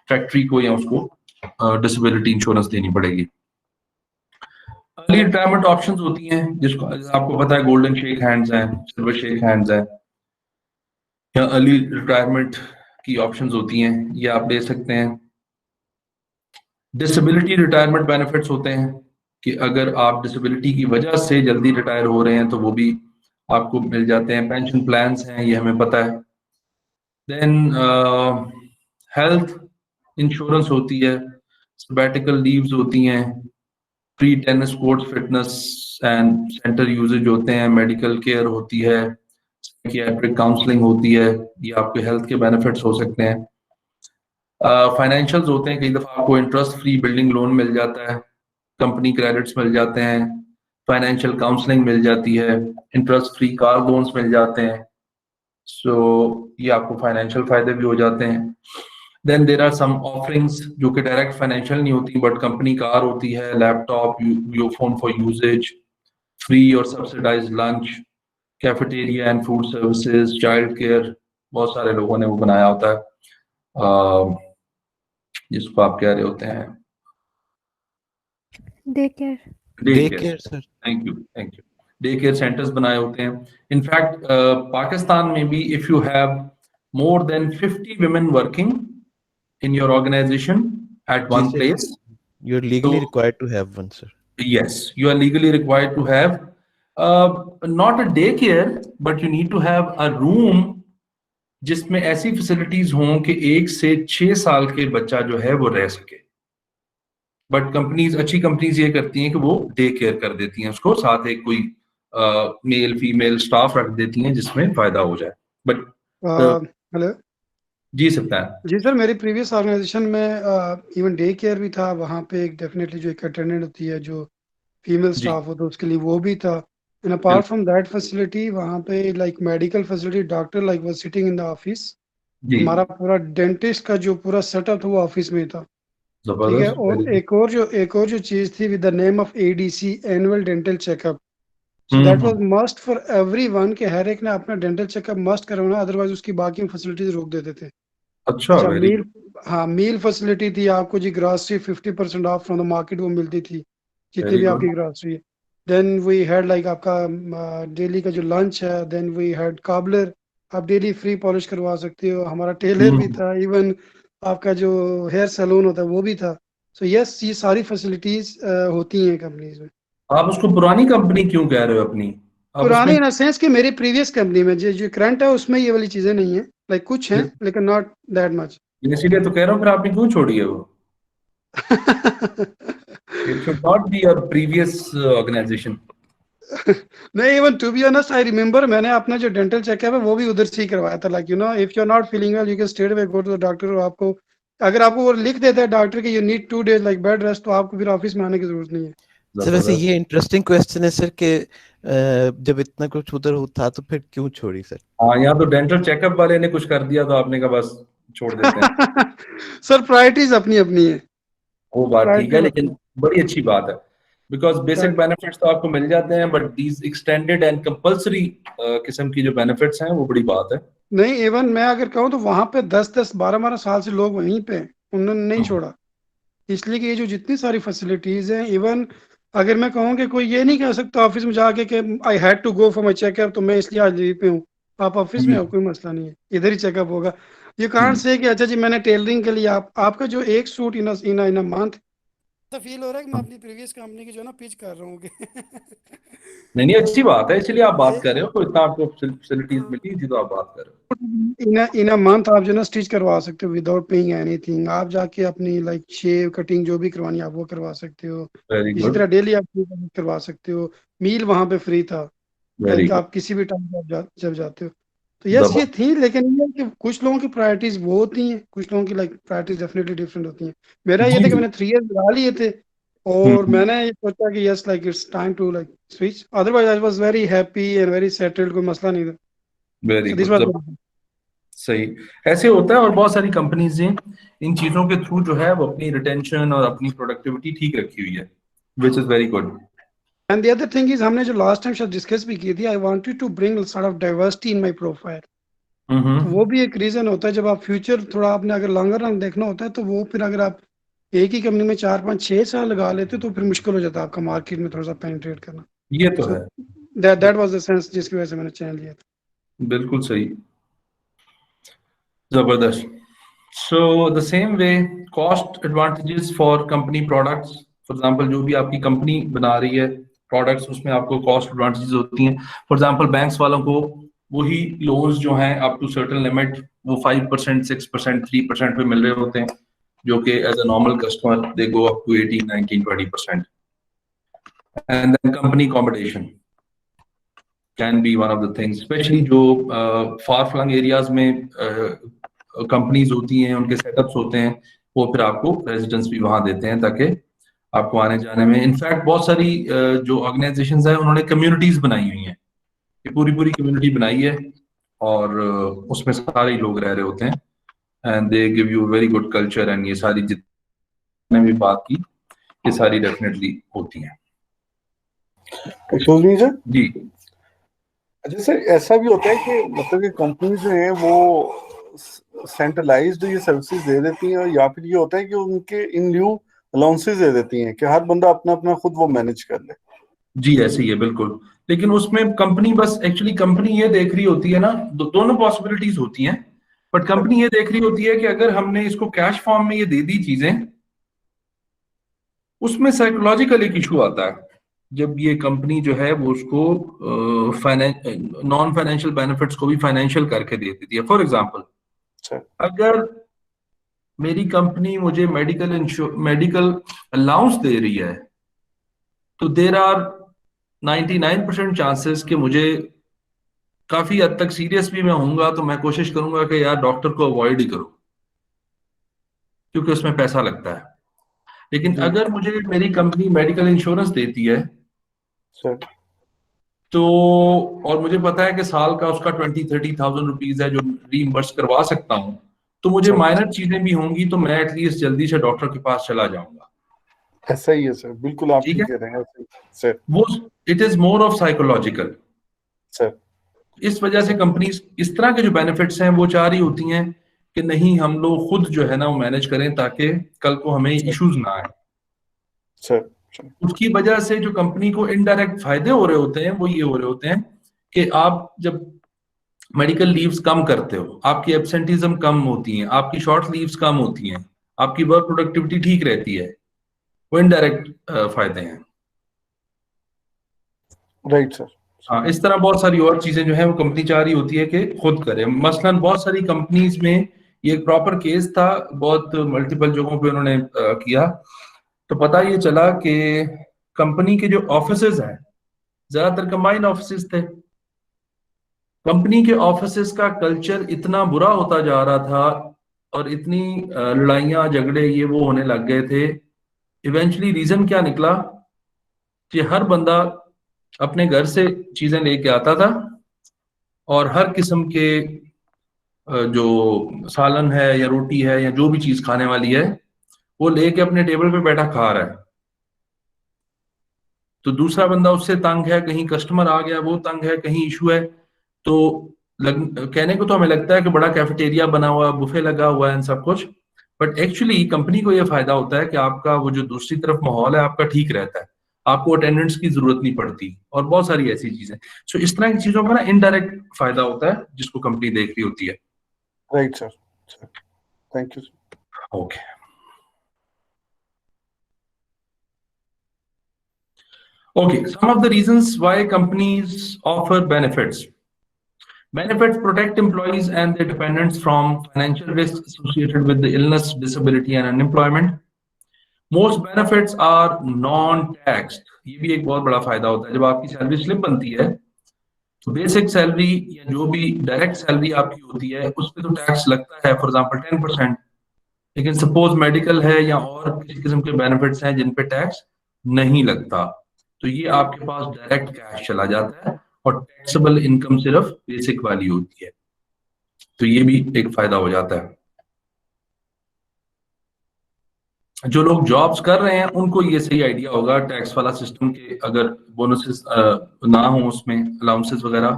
फैक्ट्री को या उसको डिसेबिलिटी इंश्योरेंस देनी पड़ेगी। अर्ली रिटायरमेंट ऑप्शंस होती हैं, जिसको आपको पता है गोल्डन शेक हैंड्स हैं, सिल्वर शेक हैंड्स है, या अर्ली रिटायरमेंट की ऑप्शंस होती हैं, ये आप ले सकते हैं। डिसेबिलिटी रिटायरमेंट बेनिफिट्स होते हैं कि अगर आप डिसेबिलिटी की वजह से जल्दी रिटायर हो रहे हैं तो वो भी आपको मिल जाते हैं। पेंशन प्लान्स हैं, ये हमें पता है। देन हेल्थ इंश्योरेंस होती है, सबैटिकल लीव्स होती हैं, pre tennis court fitness and centre usages होते हैं, मेडिकल केयर होती है, साइकियाट्रिक काउंसलिंग होती है, ये आपके हेल्थ के बेनिफिट्स हो सकते हैं। फाइनेंशियल्स होते हैं, कई दफा आपको इंटरेस्ट फ्री बिल्डिंग लोन मिल जाता है, कंपनी क्रेडिट्स मिल जाते हैं, फाइनेंशियल काउंसलिंग मिल जाती है, इंटरेस्ट फ्री कार लोन्स मिल जाते हैं। सो ये आपको फाइनेंशियल फायदे भी हो जाते हैं। Then there are some offerings जो कि डायरेक्ट फाइनेंशियल नहीं होती, बट कंपनी कार होती है, laptop, your phone for uses, free और subsidised lunch, cafeteria and food services, child care, बहुत सारे लोगों ने वो बनाया होता है जिसको आप कह रहे होते हैं day care. Day care sir. Thank you, thank you. Day care centres बनाए होते हैं। इनफैक्ट पाकिस्तान में भी if you have more than 50 women working in your organization at one place, You're legally So- required to have one, sir. yes, you are legally required to have not a daycare, but you need to have a room जिसमें ऐसी फैसिलिटीज हों कि 1 से 6 साल के बच्चा जो है वो रह सके। बट कंपनीज, अच्छी कंपनीज ये करती हैं कि वो डे केयर कर देती हैं उसको, साथ एक कोई मेल फीमेल स्टाफ रख देती हैं जिसमें फायदा हो जाए। बट हेलो जी सकता है। जी सर, मेरी प्रीवियस ऑर्गेनाइजेशन में इवन डे केयर भी था, वहाँ पे एक डेफिनेटली जो एक अटेंडेंट होती है जो फीमेल जी स्टाफ होता है उसके लिए वो भी था। And apart from that facility वहाँ पे like medical facility, doctor like was sitting in the office. जी हमारा पूरा डेंटिस्ट का जो पूरा सेटअप था वो ऑफिस में ही था। ठीक है, जबरदस्त, और वेरी एक और जो चीज़ थी with the name of ADC, annual dental checkup. So that was good. Must for everyone कि हर एक ने अपना डेंटल चेकअप मस्ट करवाना, अदरवाइज उसकी बाकी फैसिलिटीज रोक देते थे। अच्छा, अच्छा, वेरी मील, गुड। हाँ मील फैसिलिटी थी आपको जी, grocery 50% off from the market वो मिलती थी, जितनी वेरी भी गुड। आपकी ग्रॉसरी है। देन वी हैड लाइक आपका डेली का जो लंच है, देन वी हैड काबलर, आप डेली फ्री पॉलिश करवा सकते हो। हमारा टेलर भी था, इवन आपका जो हेयर सैलून होता है वो भी था। सो यस, ये सारी फैसिलिटीज होती हैं कंपनीज में। आप उसको पुरानी कंपनी क्यों कह रहे हो अपनी? आप पुराने उसमें इन सेंस कि मेरी प्रीवियस कंपनी में जो जो करंट है उसमें ये वाली चीजें नहीं है, लाइक कुछ हैं लेकिन नॉट दैट मच। इसीलिए तो कह रहा हूँ, फिर आपने क्यों छोड़ी है वो? It should not be your previous organisation. नहीं, even to be honest I remember मैंने अपना जो डेंटल चेकअप है वो भी उधर से ही करवाया था। Like if you are not feeling well you can straight away go to the doctor. और आपको अगर आपको वो लिख देता है डॉक्टर कि you need 2 days like bed rest, तो आपको फिर ऑफिस में आने की जरूरत नहीं है। सर वैसे ये इंटरेस्टिंग क्वेश्चन है सर कि जब इतना कुछ उधर था तो फिर क्यों छोड़ी सर? हाँ, यहाँ तो डेंटल चेकअप वाले ने कुछ कर दिया तो आपने कहा बस छोड़ देते हैं। सर प्रायोरिटीज अपनी अपनी है, वो बात ठीक है, प्रायोरिटीज लेकिन अपनी। बड़ी अच्छी बात है, बिकॉज बेसिक बेनिफिट्स तो आपको मिल जाते हैं, but these extended and compulsory किस्म की जो बेनिफिट्स हैं वो बड़ी बात है। नहीं, इवन मैं अगर कहूँ तो वहां पे 10-10 12-12 साल से लोग वहीं पे हैं, उन्होंने नहीं छोड़ा। इसलिए कि ये जो जितनी सारी फैसिलिटीज हैं, इवन अगर मैं कहूँ कि कोई ये नहीं कह सकता ऑफिस में जाके कि I had to go for my checkup तो मैं इसलिए आज लीव पे हूँ। आप ऑफिस में हो, कोई मसला नहीं है, इधर ही चेकअप होगा। यू कांट से कि अच्छा जी मैंने टेलरिंग के लिए आपका जो एक सूट इन अ मंथ, तो फील हो रहा है कि मैं अपनी प्रीवियस कंपनी की जो है ना पिच कर रहा हूँ कि नहीं नहीं, अच्छी बात है, इसलिए आप बात ए- कर रहे हो, तो इतना आपको फैसिलिटीज मिली थी तो आप बात कर रहे हो। इन अ मंथ आप जो है ना स्टिच करवा सकते हो विदाउट पेइंग एनीथिंग। आप जाके अपनी लाइक शेव कटिंग जो भी करवानी है आप वो करवा सकते हो। वेरी इसी गुड, तरह डेली आप करवा सकते हो। मील वहां पे फ्री था, वेरी लाइक गुड। आप किसी भी टाइम पे आप जब जाते हो। तो यस ये थी, लेकिन ये है कि कुछ लोगों की प्रायोरिटीज वो होती हैं, कुछ लोगों की लाइक प्रायोरिटीज डेफिनेटली डिफरेंट होती हैं। मेरा ये जी था कि जी। मैंने 3 years लगा लिए थे और मैंने ये सोचा कि yes like it's time to like switch, otherwise I was very happy and very settled, कोई मसला नहीं था। Very so this good, was सही। ऐसे होता है, और बहुत सारी कंपनीज हैं इन चीजों के थ्रू जो है वो अपनी रिटेंशन और अपनी प्रोडक्टिविटी ठीक रखी हुई है, which is very good. And the other thing is, हमने जो लास्ट टाइम शायद डिस्कस भी की थी, I wanted to bring sort of diversity in my profile. तो वो भी एक रीजन होता है, जब आप फ्यूचर थोड़ा आपने अगर लॉन्गर रन देखना होता है तो वो फिर अगर आप एक ही कंपनी में 4 5 6 साल लगा लेते तो फिर मुश्किल हो जाता है आपका मार्केट में थोड़ा सा पेनिट्रेट करना। ये तो सो है, दैट वाज द सेंस जिसकी वजह से मैंने चैन लिया था। बिल्कुल सही, जबरदस्त। So the same way, cost advantages for company products, for example जो भी आपकी कंपनी बना रही है प्रोडक्ट्स, उसमें आपको कॉस्ट एडवांटेजेस होती हैं। फॉर एग्जांपल बैंक्स वालों को वही लोन्स जो हैं अप टू सर्टेन लिमिट वो 5%, 6%, 3% पे मिल रहे होते हैं, जो कि as a normal customer they go up to 18, 19, 20%। And then company competition can be one of the things, especially जो फार फ्लंग एरियाज में कंपनीज होती हैं, उनके सेटअप्स होते हैं, वो फिर आपको रेजिडेंस भी वहां देते हैं ताकि आपको आने जाने में। इनफैक्ट बहुत सारी जो ऑर्गेनाइजेशंस हैं उन्होंने कम्युनिटीज बनाई हुई हैं, ये पूरी पूरी कम्युनिटी बनाई है, और उसमें सारे ही लोग रह रहे होते हैं, and they give you very good culture. And ये सारी जितने भी बात की ये सारी डेफिनेटली होती हैं। Excuse me sir. जी अच्छा सर, ऐसा भी होता है कि मतलब कि कंपनी जो है वो सेंट्रलाइज्ड ये सर्विसेज दे देती हैं, और या फिर ये होता है कि उनके इन ल्यू अलाउंसेस दे देती हैं कि हर बंदा अपना अपना खुद वो मैनेज कर ले। जी, ऐसे ही है बिल्कुल। लेकिन उसमें कंपनी बस एक्चुअली कंपनी ये देख रही होती है ना, दोनों पॉसिबिलिटीज होती हैं, बट कंपनी ये देख रही होती है कि अगर हमने इसको कैश फॉर्म में ये दे दी चीजें, उसमें साइकोलॉजिकल एक इशू आता है जब ये कंपनी जो है वो उसको नॉन फाइनेंशियल बेनिफिट्स को भी फाइनेंशियल करके दे देती है। फॉर एग्जांपल, अगर मेरी कंपनी मुझे मेडिकल अलाउंस दे रही है, तो देर आर 99% चांसेस कि मुझे काफी हद तक सीरियस भी मैं होऊंगा तो मैं कोशिश करूंगा कि यार डॉक्टर को अवॉइड ही करो, क्योंकि उसमें पैसा लगता है। लेकिन जी अगर मुझे मेरी कंपनी मेडिकल इंश्योरेंस देती है सर। तो, और मुझे पता है कि साल का उसका 20-30,000 रुपीज है जो रीइंबर्स करवा सकता हूं, तो मुझे सर माइनर चीजें भी होंगी तो मैं एटलीस्ट जल्दी से डॉक्टर के पास चला जाऊंगा। ऐसा ही है सर, बिल्कुल आप ठीक ठीक है, कह रहे हैं ऐसे ही। सर वो it is more of psychological. Sir इस वजह से कंपनीज इस तरह के जो बेनिफिट्स हैं वो चाह रही होती हैं कि नहीं, हम लोग खुद जो है ना वो मैनेज करें ताकि कल को हमें सर इश्यूज ना आए। सर सर उसकी वजह से जो कंपनी को इनडायरेक्ट फायदे हो रहे होते हैं वो ये हो रहे होते हैं कि आप जब मेडिकल लीव्स कम करते हो, आपकी एब्सेंटिज्म कम होती है, आपकी शॉर्ट लीव्स कम होती हैं, आपकी वर्क प्रोडक्टिविटी ठीक रहती है, वो इनडायरेक्ट फायदे हैं। Right sir. हाँ, इस तरह बहुत सारी और चीजें जो है वो कंपनी चाह रही होती है कि खुद करे। मसलन बहुत सारी कंपनीज में ये एक प्रॉपर केस था, बहुत मल्टीपल जगहों पे उन्होंने किया, तो पता ये चला कि कंपनी के जो ऑफिसेज हैं ज्यादातर कंबाइंड ऑफिसेज थे। कंपनी के ऑफिसेज का कल्चर इतना बुरा होता जा रहा था और इतनी लड़ाइयाँ झगड़े ये वो होने लग गए थे। इवेंचुअली रीजन क्या निकला कि हर बंदा अपने घर से चीजें लेके आता था और हर किस्म के जो सालन है या रोटी है या जो भी चीज खाने वाली है वो लेके अपने टेबल पे बैठा खा रहा है। तो दूसरा बंदा उससे तंग है, कहीं कस्टमर आ गया वो तंग है, कहीं इशू है, तो कहने को तो हमें लगता है कि बड़ा कैफेटेरिया बना हुआ, बुफे लगा हुआ है सब कुछ, बट एक्चुअली कंपनी को यह फायदा होता है कि आपका वो जो दूसरी तरफ माहौल है आपका ठीक रहता है, आपको अटेंडेंट्स की जरूरत नहीं पड़ती और बहुत सारी ऐसी चीजें। सो इस तरह की चीजों का ना इनडायरेक्ट फायदा होता है जिसको कंपनी देख रही होती है। Right sir. Sir thank you sir. Okay, okay, some of the reasons why companies offer benefits. Benefits protect employees and their dependents from financial risks associated with the illness, disability, and unemployment. Most benefits are non-taxed. ये भी एक बहुत बड़ा फायदा होता है। जब आपकी सैलरी स्लिप बनती है तो बेसिक सैलरी या जो भी डायरेक्ट सैलरी आपकी होती है उस पर तो टैक्स लगता है, फॉर एग्जांपल 10%। लेकिन सपोज मेडिकल है या और किसी किस्म के बेनिफिट्स हैं जिन पे टैक्स नहीं लगता, तो ये आपके पास डायरेक्ट कैश चला जाता है और टैक्सेबल इनकम सिर्फ बेसिक वाली होती है, तो ये भी एक फायदा हो जाता है। जो लोग जॉब्स कर रहे हैं उनको ये सही आइडिया होगा टैक्स वाला सिस्टम के, अगर बोनसेस ना हो उसमें अलाउंसेस वगैरह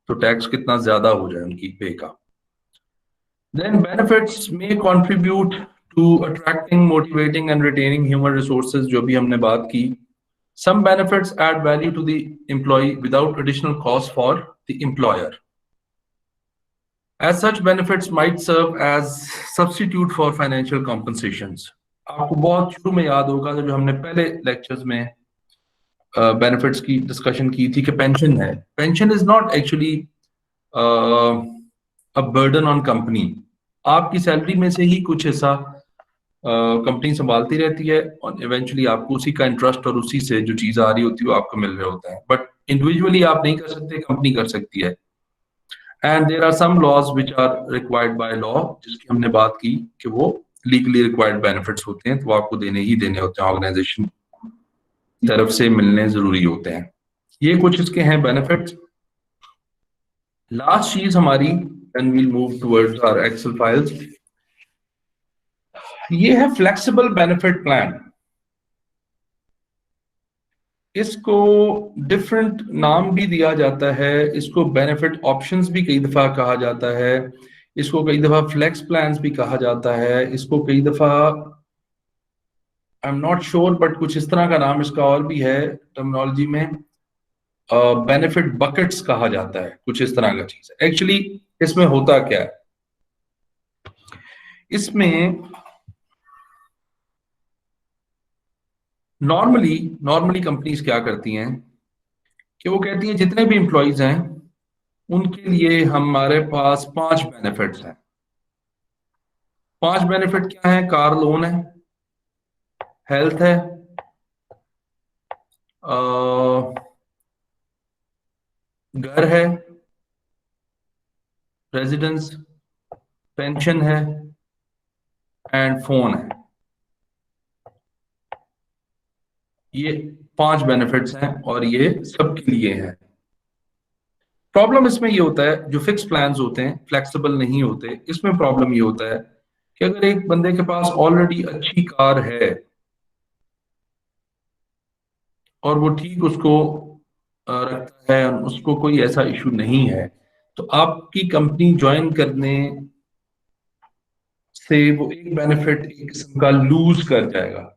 तो टैक्स कितना ज्यादा हो जाए उनकी पे का। Then benefits may contribute to attracting, motivating and retaining human resources, जो भी हमने बात की। Some benefits add value to the employee without additional cost for the employer. As such, benefits might serve as substitute for financial compensations. आपको बहुत शुरू में याद होगा जो हमने पहले लेक्चर्स में बेनिफिट्स की डिस्कशन की थी कि पेंशन है, pension is not actually a burden on company. आपकी सैलरी में से ही कुछ हिस्सा कंपनी संभालती रहती है और इवेंचुअली आपको उसी का इंटरेस्ट और उसी से जो चीज आ रही होती है वो आपको मिल रहे होता है, बट इंडिविजुअली आप नहीं कर सकते, कंपनी कर सकती है। And there are some laws which are required by law, जिसकी हमने बात की कि वो लीगली रिक्वायर्ड बेनिफिट्स होते हैं तो वो आपको देने ही देने होते हैं, ऑर्गेनाइजेशन की तरफ से मिलने जरूरी होते हैं। ये कुछ इसके हैं बेनिफिट्स। लास्ट चीज हमारी, and we'll move towards our Excel files, ये है फ्लेक्सिबल बेनिफिट प्लान। इसको डिफरेंट नाम भी दिया जाता है, इसको बेनिफिट ऑप्शंस भी कई दफा कहा जाता है, इसको कई दफा फ्लेक्स प्लान्स भी कहा जाता है, इसको कई दफा आई एम नॉट श्योर बट कुछ इस तरह का नाम इसका और भी है टर्मिनोलॉजी में, बेनिफिट बकेट्स कहा जाता है, कुछ इस तरह का चीज है। एक्चुअली इसमें होता क्या है, इसमें नॉर्मली कंपनीज क्या करती हैं कि वो कहती हैं जितने भी एम्प्लॉइज हैं उनके लिए हमारे पास 5 बेनिफिट्स हैं। 5 बेनिफिट क्या है? कार लोन है, हेल्थ है, घर है, रेजिडेंस, पेंशन है एंड फोन है। ये 5 बेनिफिट्स हैं और ये सबके लिए हैं। प्रॉब्लम इसमें ये होता है, जो फिक्स प्लान्स होते हैं, फ्लेक्सिबल नहीं होते, इसमें प्रॉब्लम ये होता है कि अगर एक बंदे के पास ऑलरेडी अच्छी कार है और वो ठीक उसको रखता है, उसको कोई ऐसा इशू नहीं है, तो आपकी कंपनी ज्वाइन करने से वो एक बेनिफिट एक किस्म का लूज कर जाएगा,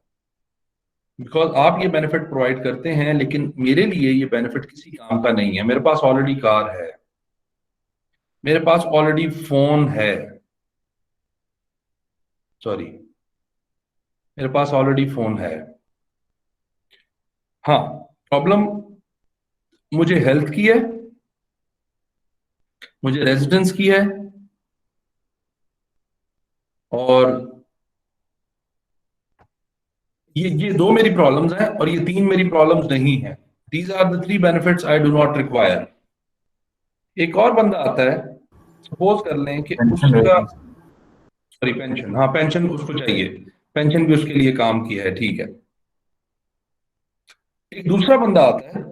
बिकॉज आप ये बेनिफिट प्रोवाइड करते हैं लेकिन मेरे लिए ये बेनिफिट किसी काम का नहीं है। मेरे पास ऑलरेडी कार है, मेरे पास ऑलरेडी फोन है, सॉरी, मेरे पास ऑलरेडी फोन है। हाँ, प्रॉब्लम मुझे हेल्थ की है, मुझे रेजिडेंस की है, और ये 2 मेरी प्रॉब्लम्स हैं और ये 3 मेरी प्रॉब्लम्स नहीं है। These are the 3 benefits I do not require. एक और बंदा आता है, सपोज कर लें कि उसका, सॉरी पेंशन, हाँ पेंशन उसको चाहिए, पेंशन भी उसके लिए काम की है, ठीक है। एक दूसरा बंदा आता है,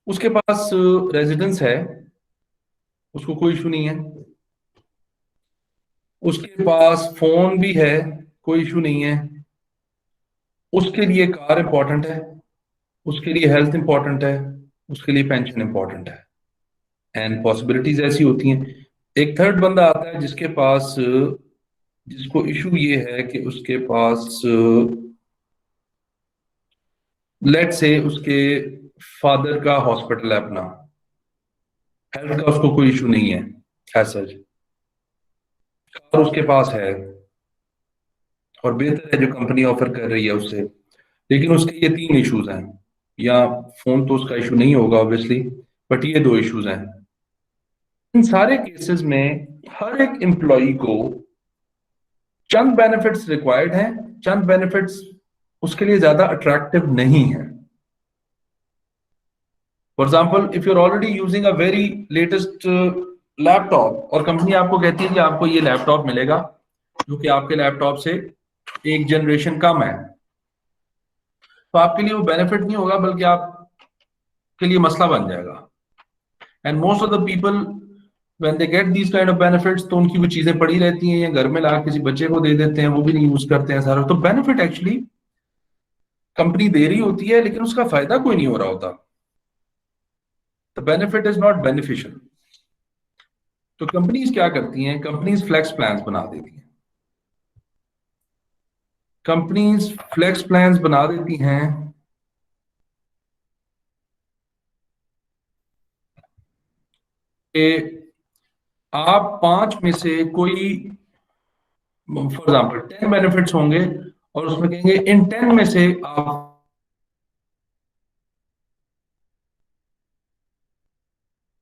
उसके पास रेजिडेंस है, उसको कोई इशू नहीं है, उसके पास फोन भी है, कोई इशू नहीं है, उसके लिए कार इंपॉर्टेंट है, उसके लिए हेल्थ इंपॉर्टेंट है, उसके लिए पेंशन इंपॉर्टेंट है, एंड पॉसिबिलिटीज ऐसी होती हैं। एक थर्ड बंदा आता है जिसके पास, जिसको इशू ये है कि उसके पास लेट से उसके फादर का हॉस्पिटल है अपना, हेल्थ का उसको कोई इशू नहीं है ऐसा, कार उसके पास है और बेहतर है जो कंपनी ऑफर कर रही है उससे, लेकिन उसके ये 3 इश्यूज हैं, या फोन तो उसका इशू नहीं होगा ऑब्वियसली, बट ये 2 इश्यूज हैं। इन सारे केसेस में हर एक एम्प्लॉय को चंद बेनिफिट्स रिक्वायर्ड हैं, चंद बेनिफिट्स उसके लिए ज्यादा अट्रैक्टिव नहीं है। For example, if you are already using a very latest laptop और कंपनी आपको कहती है कि आपको ये लैपटॉप मिलेगा जो कि आपके लैपटॉप से 1 जनरेशन कम है, तो आपके लिए वो बेनिफिट नहीं होगा बल्कि आपके लिए मसला बन जाएगा। And most of the people when they get these kind of benefits, तो उनकी वो चीजें पड़ी रहती हैं या घर में ला किसी बच्चे को दे देते हैं, वो भी नहीं यूज करते हैं सारा। तो बेनिफिट एक्चुअली कंपनी दे रही होती है लेकिन उसका फायदा कोई नहीं हो रहा होता, the benefit is not beneficial. तो कंपनीज क्या करती हैं, कंपनीज फ्लेक्स प्लान्स बना देती हैं, कंपनीज फ्लेक्स प्लान्स बना देती हैं कि आप 5 में से कोई, फॉर एग्जाम्पल 10 बेनिफिट्स होंगे और उसमें कहेंगे इन 10 में से आप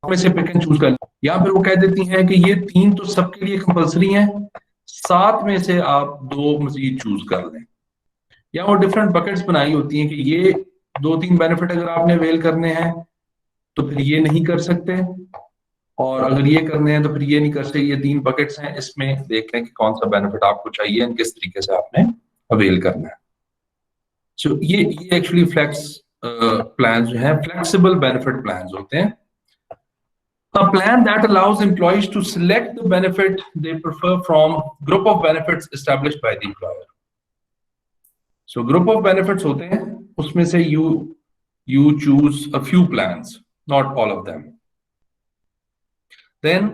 में से पिक एंड चूज कर, या फिर वो कह देती हैं कि ये 3 तो सबके लिए कंपलसरी हैं, 7 में से आप 2 मजीद चूज कर लें। या वो डिफरेंट बकेट्स बनाई होती हैं कि ये 2-3 बेनिफिट अगर आपने अवेल करने हैं तो फिर ये नहीं कर सकते, और अगर ये करने हैं तो फिर ये नहीं कर सकते। ये 3 बकेट्स हैं, इसमें देख लें कि कौन सा बेनिफिट आपको चाहिए और किस तरीके से आपने अवेल करना है। सो ये एक्चुअली फ्लेक्स प्लान जो है, फ्लेक्सिबल बेनिफिट प्लान होते हैं। A plan that allows employees to select the benefit they prefer from group of benefits established by the employer. So group of benefits होते हैं, उसमें से you choose a few plans, not all of them. Then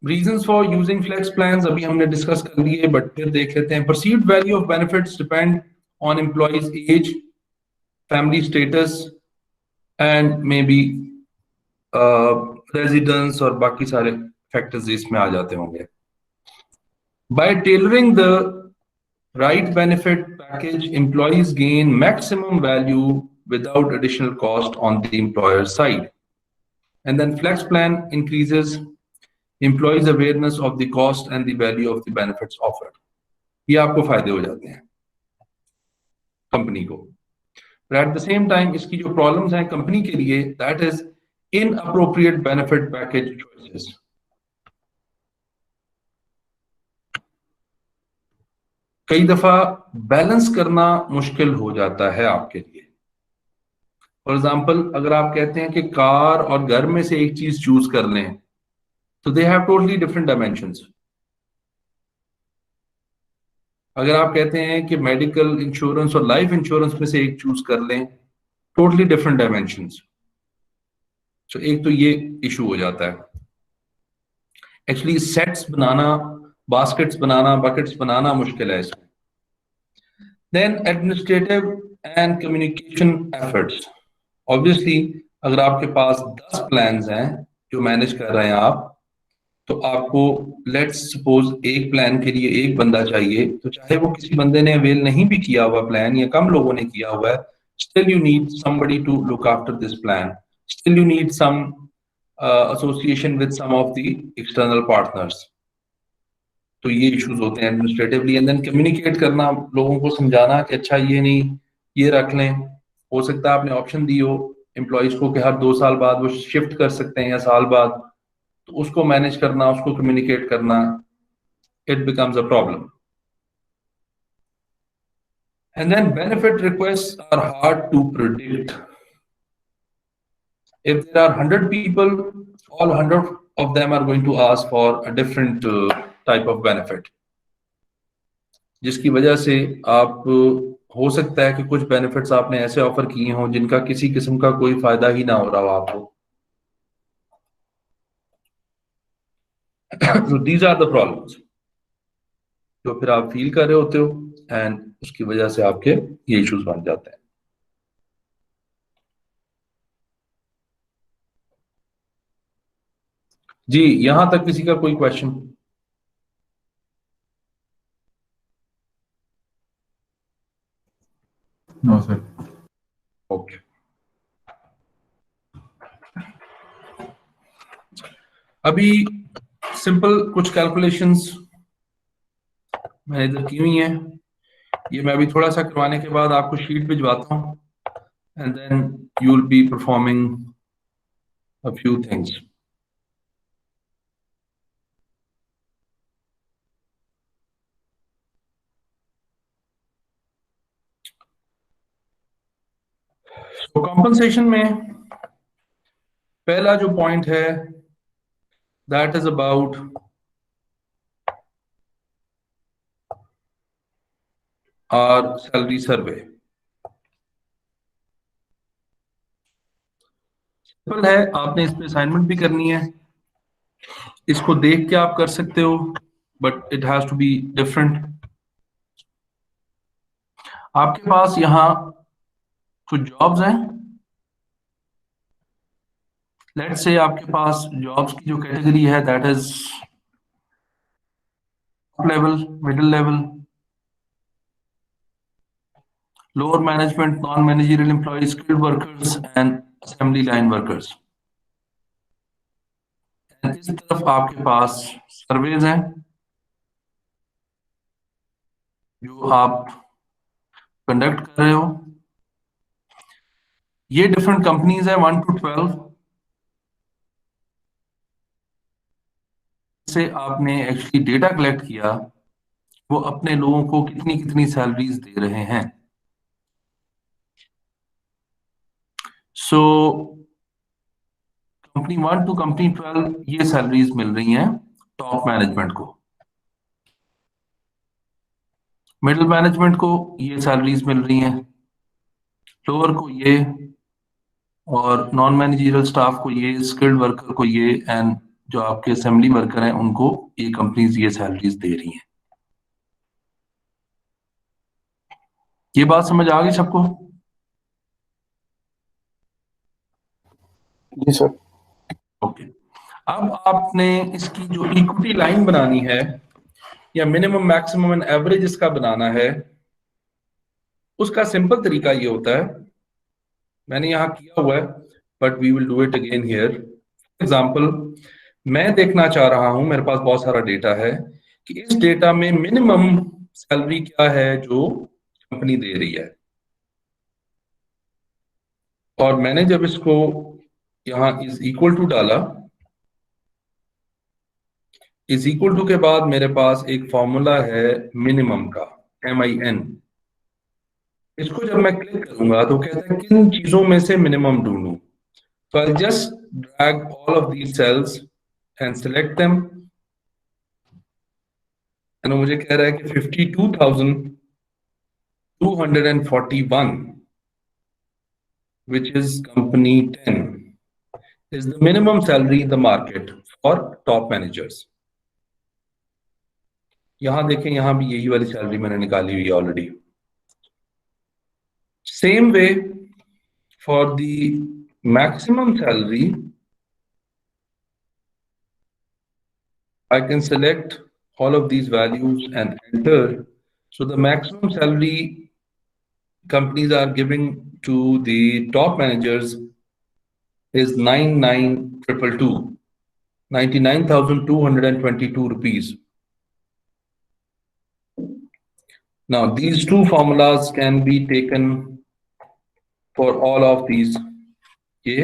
reasons for using flex plans अभी हमने डिस्कस कर लिए, बट फिर देख लेते हैं। Perceived value of benefits depend on employees' age, family status, and maybe residence और बाकी सारे फैक्टर्स इसमें आ जाते होंगे। By tailoring the right benefit package, employees gain maximum value without additional cost on the employer side, and then flex plan increases employees awareness of the cost and the value of the benefits offered. ये आपको फायदे हो जाते हैं कंपनी को। But at the same time इसकी जो प्रॉब्लम्स हैं कंपनी के लिए, that is inappropriate benefit package choices. कई दफा बैलेंस करना मुश्किल हो जाता है आपके लिए। फॉर एग्जाम्पल, अगर आप कहते हैं कि कार और घर में से एक चीज चूज कर लें, तो they have totally different dimensions. अगर आप कहते हैं कि मेडिकल इंश्योरेंस और लाइफ इंश्योरेंस में से एक चूज कर लें, टोटली डिफरेंट डायमेंशंस। तो एक तो ये इशू हो जाता है। एक्चुअली सेट्स बनाना, बास्केट्स बनाना, बकेट्स बनाना मुश्किल है इसमें। Then administrative and communication efforts. Obviously अगर आपके पास 10 प्लान्स हैं जो मैनेज कर रहे हैं आप, तो आपको लेट्स सपोज एक प्लान के लिए एक बंदा चाहिए, तो चाहे वो किसी बंदे ने अवेल नहीं भी किया हुआ प्लान या कम लोगों ने किया हुआ है, still you need somebody to look after this plan, still you need some association with some of the external partners। तो ये इश्यूज होते हैं एडमिनिस्ट्रेटिवली। एंड देन कम्युनिकेट करना, लोगों को समझाना कि अच्छा ये नहीं, ये रख लें। हो सकता है आपने ऑप्शन दी हो एम्प्लॉयज को कि हर 2 साल बाद वो शिफ्ट कर सकते हैं या साल बाद, तो उसको मैनेज करना, उसको कम्युनिकेट करना, it becomes a problem. And then benefit request are hard to predict. If there are 100 people, all 100 of them are going to ask for a different type of benefit, जिसकी वजह से आप हो सकता है कि कुछ बेनिफिट्स आपने ऐसे ऑफर किए हों जिनका किसी किस्म का कोई फायदा ही ना हो रहा हो आपको। So these are the problems जो फिर आप फील कर रहे होते हो, एंड उसकी वजह से आपके ये इश्यूज बन जाते हैं। जी, यहां तक किसी का कोई क्वेश्चन? No sir. ओके, अभी सिंपल कुछ कैलकुलेशंस मैंने इधर की हुई हैं। ये मैं अभी थोड़ा सा करवाने के बाद आपको शीट भिजवाता हूं, and then you will be performing a few things. तो कॉम्पनसेशन में पहला जो पॉइंट है, that is about our salary survey. Simple है, आपने इस पे असाइनमेंट भी करनी है। इसको देख के आप कर सकते हो, but it has to be different. आपके पास यहाँ कुछ जॉब्स हैं। लेट्स से आपके पास जॉब्स की जो कैटेगरी है, that is top level, middle level, lower management, non managerial employ, skilled workers and assembly line workers. इस तरफ आपके पास सर्वेज हैं जो आप कंडक्ट कर रहे हो। ये डिफरेंट कंपनीज है 1 to 12 से आपने एक्चुअली डेटा कलेक्ट किया, वो अपने लोगों को कितनी कितनी सैलरीज दे रहे हैं। सो कंपनी 1 to कंपनी 12 ये सैलरीज मिल रही हैं टॉप मैनेजमेंट को, मिडिल मैनेजमेंट को ये सैलरीज मिल रही हैं, लोअर को ये, और नॉन मैनेजरियल स्टाफ को ये, स्किल्ड वर्कर को ये, एंड जो आपके असेंबली वर्कर हैं उनको ये कंपनीज ये सैलरीज दे रही हैं। ये बात समझ आ गई सबको? जी सर। ओके, अब आपने इसकी जो इक्विटी लाइन बनानी है या मिनिमम मैक्सिमम एंड एवरेज इसका बनाना है, उसका सिंपल तरीका ये होता है, मैंने यहां किया हुआ है but we will do it again here. For example, मैं देखना चाह रहा हूं, मेरे पास बहुत सारा डेटा है कि इस डेटा में मिनिमम सैलरी क्या है जो कंपनी दे रही है। और मैंने जब इसको यहाँ इज इक्वल टू डाला, इज इक्वल टू के बाद मेरे पास एक फॉर्मूला है मिनिमम का, MIN। इसको जब मैं क्लिक करूंगा तो कहता है किन चीजों में से minimum ढूंढूं। So I'll just drag all of these cells and select them. And मुझे कह रहा है कि 52,241, which is company 10, is the minimum salary in the market for top managers. यहां देखें, यहां भी यही वाली सैलरी मैंने निकाली हुई है already. Same way for the maximum salary, I can select all of these values and enter. So the maximum salary companies are giving to the top managers is 99,222, 99,222 rupees. Now these two formulas can be taken for all of these, ये,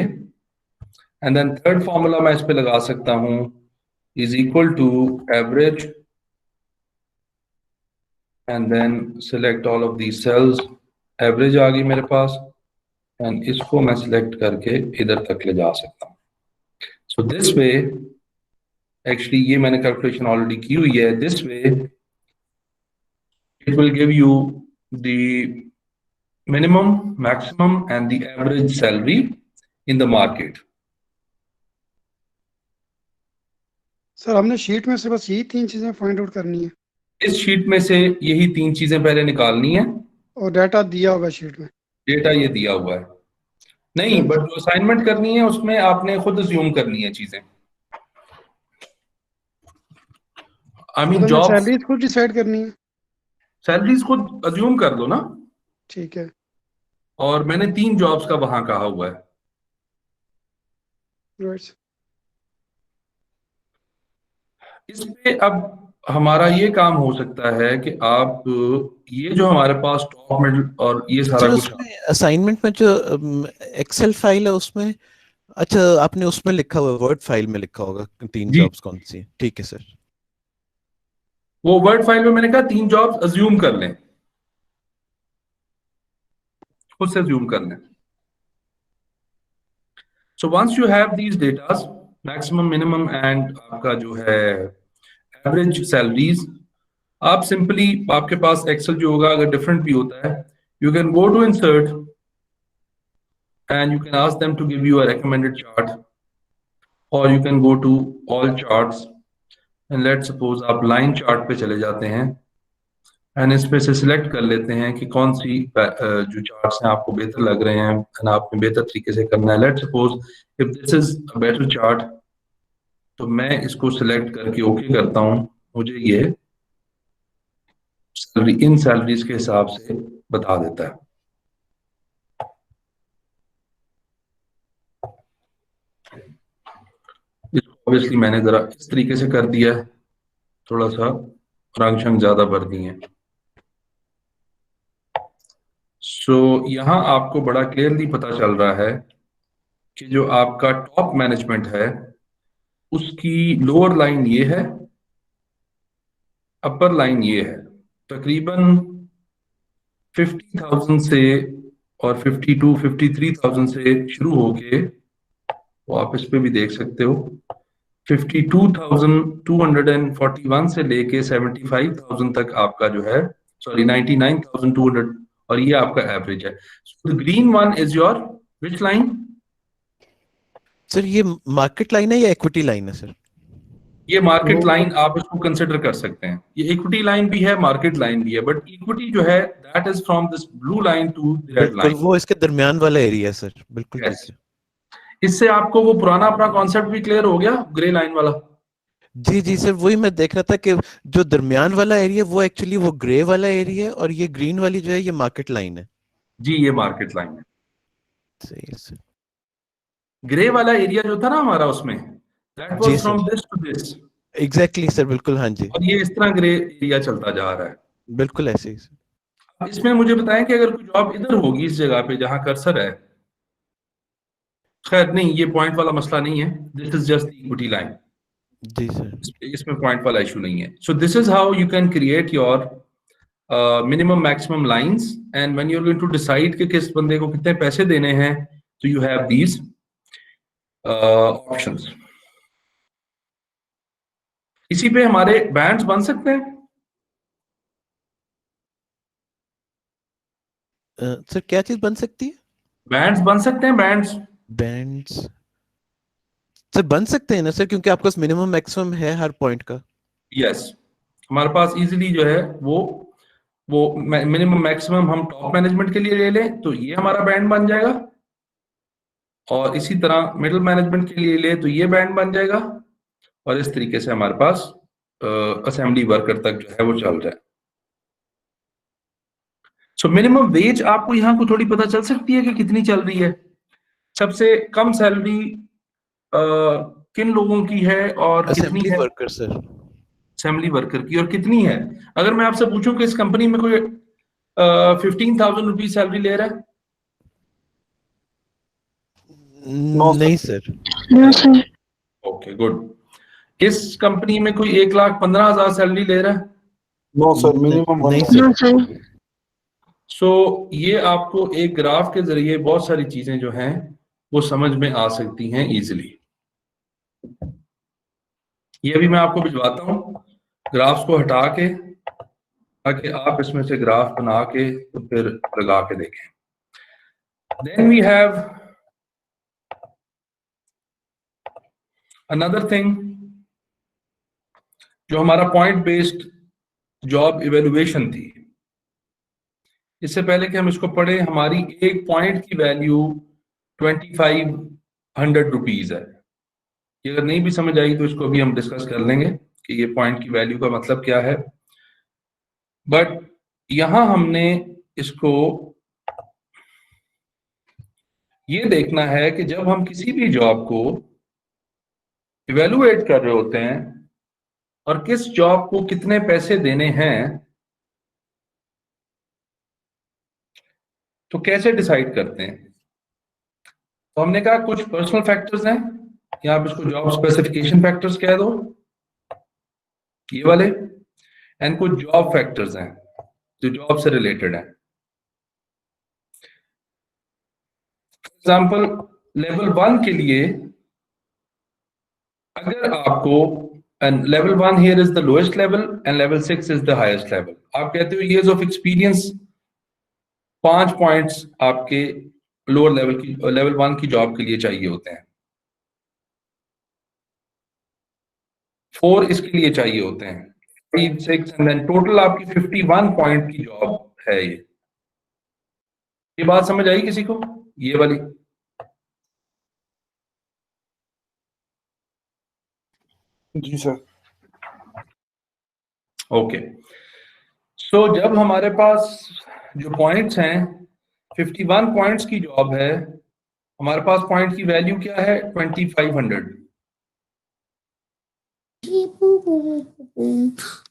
and then third formula मैं इस पे लगा सकता हूँ is equal to average, and then select all of these cells, average आ गई मेरे पास, and इसको मैं select करके इधर तक ले जा सकता हूँ। So this way, actually ये मैंने calculation already की हुई है, this way it will give you the minimum, maximum and the average salary in the market. Sir हमने शीट में से बस यही 3 चीजें फाइंड आउट करनी है इस शीट में से यही 3 चीजें पहले निकालनी है, और डाटा दिया होगा शीट में। डेटा ये दिया हुआ है नहीं, बट जो असाइनमेंट करनी है उसमें आपने खुद अज्यूम करनी है चीजें। आई मीन जॉब सैलरीज खुद डिसाइड करनी है। सैलरीज खुद अज्यूम कर लो ना। ठीक है। और मैंने 3 जॉब्स का वहां कहा हुआ है। राइट। इस पे अब हमारा ये काम हो सकता है कि आप ये जो हमारे पास टॉप मिडल और ये सारा कुछ असाइनमेंट में जो एक्सेल फाइल है उसमें, अच्छा आपने उसमें लिखा हुआ, वर्ड फाइल में लिखा होगा 3 जॉब्स कौन सी। ठीक है सर। वो वर्ड फाइल में मैंने कहा 3 जॉब्स अज्यूम कर लें, खुद से अज्यूम कर लें। So once you have these datas, maximum, minimum and आपका जो है एवरेज सैलरीज, आप सिंपली, आपके पास एक्सेल जो होगा अगर डिफरेंट भी होता है, you can go to insert and you can ask them to give you a recommended chart, or you can go to all charts and let's suppose आप line chart पे चले जाते हैं and इस पे से select कर लेते हैं कि कौन सी जो charts हैं आपको बेहतर लग रहे हैं and आपने बेहतर तरीके से करना है। Let's suppose if this is a better chart, तो मैं इसको select करके OK करता हूँ, मुझे ये सैलरी इन सैलरीज के हिसाब से बता देता है। ऑब्वियसली मैंने जरा इस तरीके से कर दिया है, थोड़ा सा रंग शंग ज्यादा भर दिए हैं। सो यहाँ आपको बड़ा क्लियरली पता चल रहा है कि जो आपका टॉप मैनेजमेंट है उसकी लोअर लाइन ये है, अपर लाइन ये है। तकरीबन 50,000 से और 53,000 से शुरू होके, वो आप इस पे भी देख सकते हो, 52,241 से लेके 75,000 तक आपका जो है, सॉरी 99,200, और ये आपका एवरेज है। So the green one is your which line? Sir ये मार्केट लाइन है या इक्विटी लाइन है सर? ये मार्केट लाइन आप इसको कंसिडर कर सकते हैं। ये इक्विटी लाइन भी है, मार्केट लाइन भी है, बट इक्विटी जो है that is from this blue line to red line. वो इसके दरमियान वाला एरिया है सर, बिल्कुल। yes. इससे आपको वो पुराना अपना कॉन्सेप्ट भी क्लियर हो गया, ग्रे लाइन वाला? जी जी सर, वही मैं देख रहा था कि जो दरमियान वाला एरिया वो एक्चुअली वो ग्रे वाला एरिया है और ये ग्रीन वाली जो है ये मार्केट लाइन है। जी ये मार्केट लाइन है। सही है सर। ग्रे वाला एरिया जो था ना हमारा, उसमें that was from this to this. Exactly sir, बिल्कुल। हाँ जी। और ये इस तरह ग्रे एरिया चलता जा रहा है, बिल्कुल ऐसे ही सर। इसमें मुझे बताएं कि अगर कोई जॉब इधर होगी, इस जगह पे जहां कर्सर है, खैर नहीं, ये पॉइंट वाला मसला नहीं है, this is just equity line, जी सर। इसमें पॉइंट वाला इशू नहीं है. So this is how you can create your minimum maximum lines, and when you are going to decide कि किस बंदे को कितने पैसे देने हैं, तो यू हैव दीज ऑप्शंस. इसी पे हमारे बैंड्स बन सकते हैं. सर क्या चीज बन सकती है? बैंड्स बन सकते हैं, बैंड्स. बैंड्स सर बन सकते हैं ना सर, क्योंकि आपके पास मिनिमम मैक्सिमम है हर पॉइंट का. यस, हमारे पास इजीली जो है वो मिनिमम मैक्सिमम हम टॉप मैनेजमेंट के लिए ले लें तो ये हमारा बैंड बन जाएगा, और इसी तरह मिडिल मैनेजमेंट के लिए ले तो ये बैंड बन जाएगा, और इस तरीके से हमारे पास असेंबली वर्कर तक जो है वो चल रहा है. सो मिनिमम वेज आपको यहाँ को थोड़ी पता चल सकती है कि कितनी चल रही है. सबसे कम सैलरी किन लोगों की है और कितनी असेंबली है? Worker sir. असेंबली वर्कर की, और कितनी है? अगर मैं आपसे पूछूं कि इस कंपनी में कोई 15,000 रुपीज सैलरी ले रहा है? नहीं सर. Okay good. इस कंपनी में कोई 1,15,000 सैलरी ले रहा है? नो सर, मिनिमम नहीं सर. सो ये आपको एक ग्राफ के जरिए बहुत सारी चीजें जो हैं वो समझ में आ सकती हैं इजीली. ये अभी मैं आपको भिजवाता हूँ ग्राफ्स को हटा के, ताकि आप इसमें से ग्राफ बना के तो फिर लगा के देखें. Then we have another thing, जो हमारा पॉइंट बेस्ड जॉब इवेल्युएशन थी. इससे पहले कि हम इसको पढ़े, हमारी एक पॉइंट की वैल्यू 2500 रुपीज है. ये अगर नहीं भी समझ आई तो इसको भी हम डिस्कस कर लेंगे कि ये पॉइंट की वैल्यू का मतलब क्या है. बट यहां हमने इसको ये देखना है कि जब हम किसी भी जॉब को इवेलुएट कर रहे होते हैं और किस जॉब को कितने पैसे देने हैं, तो कैसे डिसाइड करते हैं. तो हमने कहा कुछ पर्सनल फैक्टर्स हैं, या आप इसको जॉब स्पेसिफिकेशन फैक्टर्स कह दो, ये वाले, एंड कुछ जॉब फैक्टर्स हैं जो जॉब से रिलेटेड है. फॉर एग्जाम्पल लेवल 1 के लिए अगर आपको, and level 1 here is the lowest level and level 6 is the highest level. आप कहते हो इयर्स ऑफ एक्सपीरियंस 5 पॉइंट्स आपके लोअर लेवल की, लेवल 1 की जॉब के लिए चाहिए होते हैं, 4 इसके लिए चाहिए होते हैं, 5, 6 एंड देन टोटल आपकी 51 पॉइंट की जॉब है. ये बात समझ आई किसी को, ये वाली? जी सर. ओके. सो जब हमारे पास जो पॉइंट्स हैं 51 पॉइंट्स की जॉब है, हमारे पास पॉइंट की वैल्यू क्या है? 2500.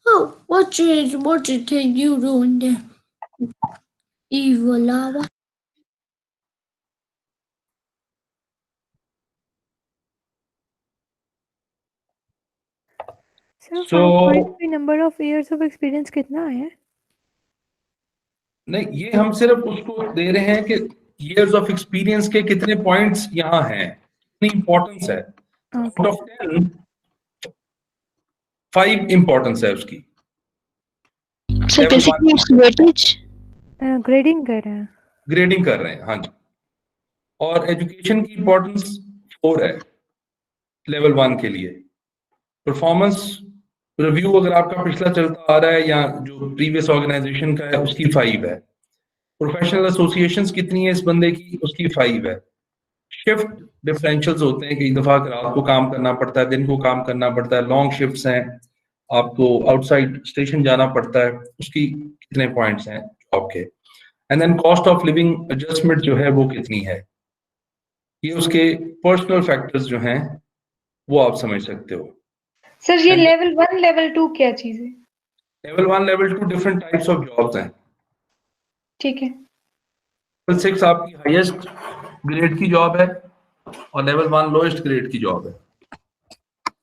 Oh, what did you do in there? Evil lava. Sir So- 5 point पे number of years of experience कितना है? नहीं, ये हम सिर्फ उसको दे रहे हैं कि इयर्स ऑफ एक्सपीरियंस के कितने पॉइंट्स यहाँ हैं, कितनी इंपॉर्टेंस है. आउट ऑफ 10 5 इंपॉर्टेंस है उसकी. So Level basically it's weightage. Grading कर रहे हैं. ग्रेडिंग कर रहे हैं, हाँ जी. और एजुकेशन की इंपॉर्टेंस 4 है लेवल 1 के लिए. परफॉर्मेंस रिव्यू अगर आपका पिछला चलता आ रहा है या जो प्रीवियस ऑर्गेनाइजेशन का है उसकी 5 है. प्रोफेशनल एसोसिएशंस कितनी है इस बंदे की, उसकी 5 है. शिफ्ट डिफरेंशियल्स होते हैं, कई दफा रात को काम करना पड़ता है, दिन को काम करना पड़ता है, लॉन्ग शिफ्ट्स हैं, आपको आउटसाइड स्टेशन जाना पड़ता है, उसकी कितने पॉइंट्स हैं जॉब के. And then cost of living adjustment जो है वो कितनी है. ये उसके पर्सनल फैक्टर्स जो हैं वो आप समझ सकते हो. सर ये लेवल 1 लेवल 2 क्या चीज है? Level 1 level 2 different types of jobs हैं. ठीक है. लेवल 6 आपकी हाईएस्ट ग्रेड की जॉब है, और लेवल 1 लोएस्ट ग्रेड की जॉब है।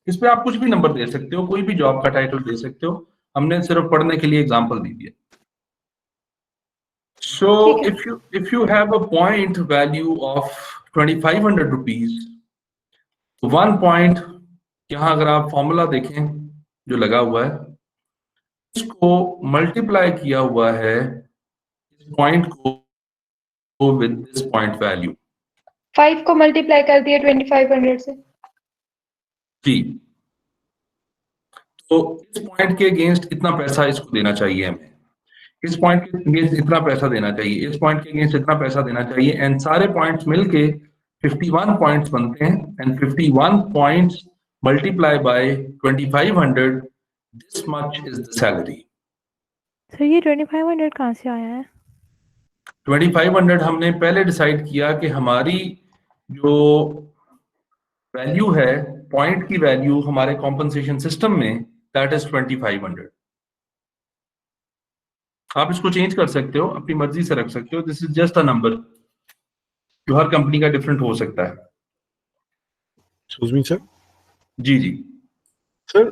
इस पे आप कुछ भी नंबर दे सकते हो, कोई भी जॉब का टाइटल दे सकते हो, हमने सिर्फ पढ़ने के लिए एग्जांपल दी है। So ठीक है। if you have a point value of 2500 rupees, तो 1 पॉइंट, यहाँ अगर आप फॉर्मूला देखें जो लगा हुआ है, इसको मल्टीप्लाई किया हुआ है इस पॉइंट को विद दिस पॉइंट वैल्यू। 5 को मल्टीप्लाई कर दिया 2500 से। जी, तो इस पॉइंट के अगेंस्ट इतना पैसा इसको देना चाहिए हमें, इस पॉइंट के अगेंस्ट इतना पैसा देना चाहिए, इस पॉइंट के अगेंस्ट इतना पैसा देना चाहिए, एंड सारे पॉइंट्स मिलके 51 पॉइंट्स बनते हैं, and 51 points multiply by 2500, this much is the salary. Sir ये 2500 कहाँ से आया है? 2500 हमने पहले डिसाइड किया कि हमारी जो वैल्यू है, पॉइंट की वैल्यू हमारे कॉम्पनसेशन सिस्टम में, दैट इज 2500। आप इसको चेंज कर सकते हो, अपनी मर्जी से रख सकते हो, this is just a number जो हर कंपनी का डिफरेंट हो सकता है। Excuse me sir. जी जी सर,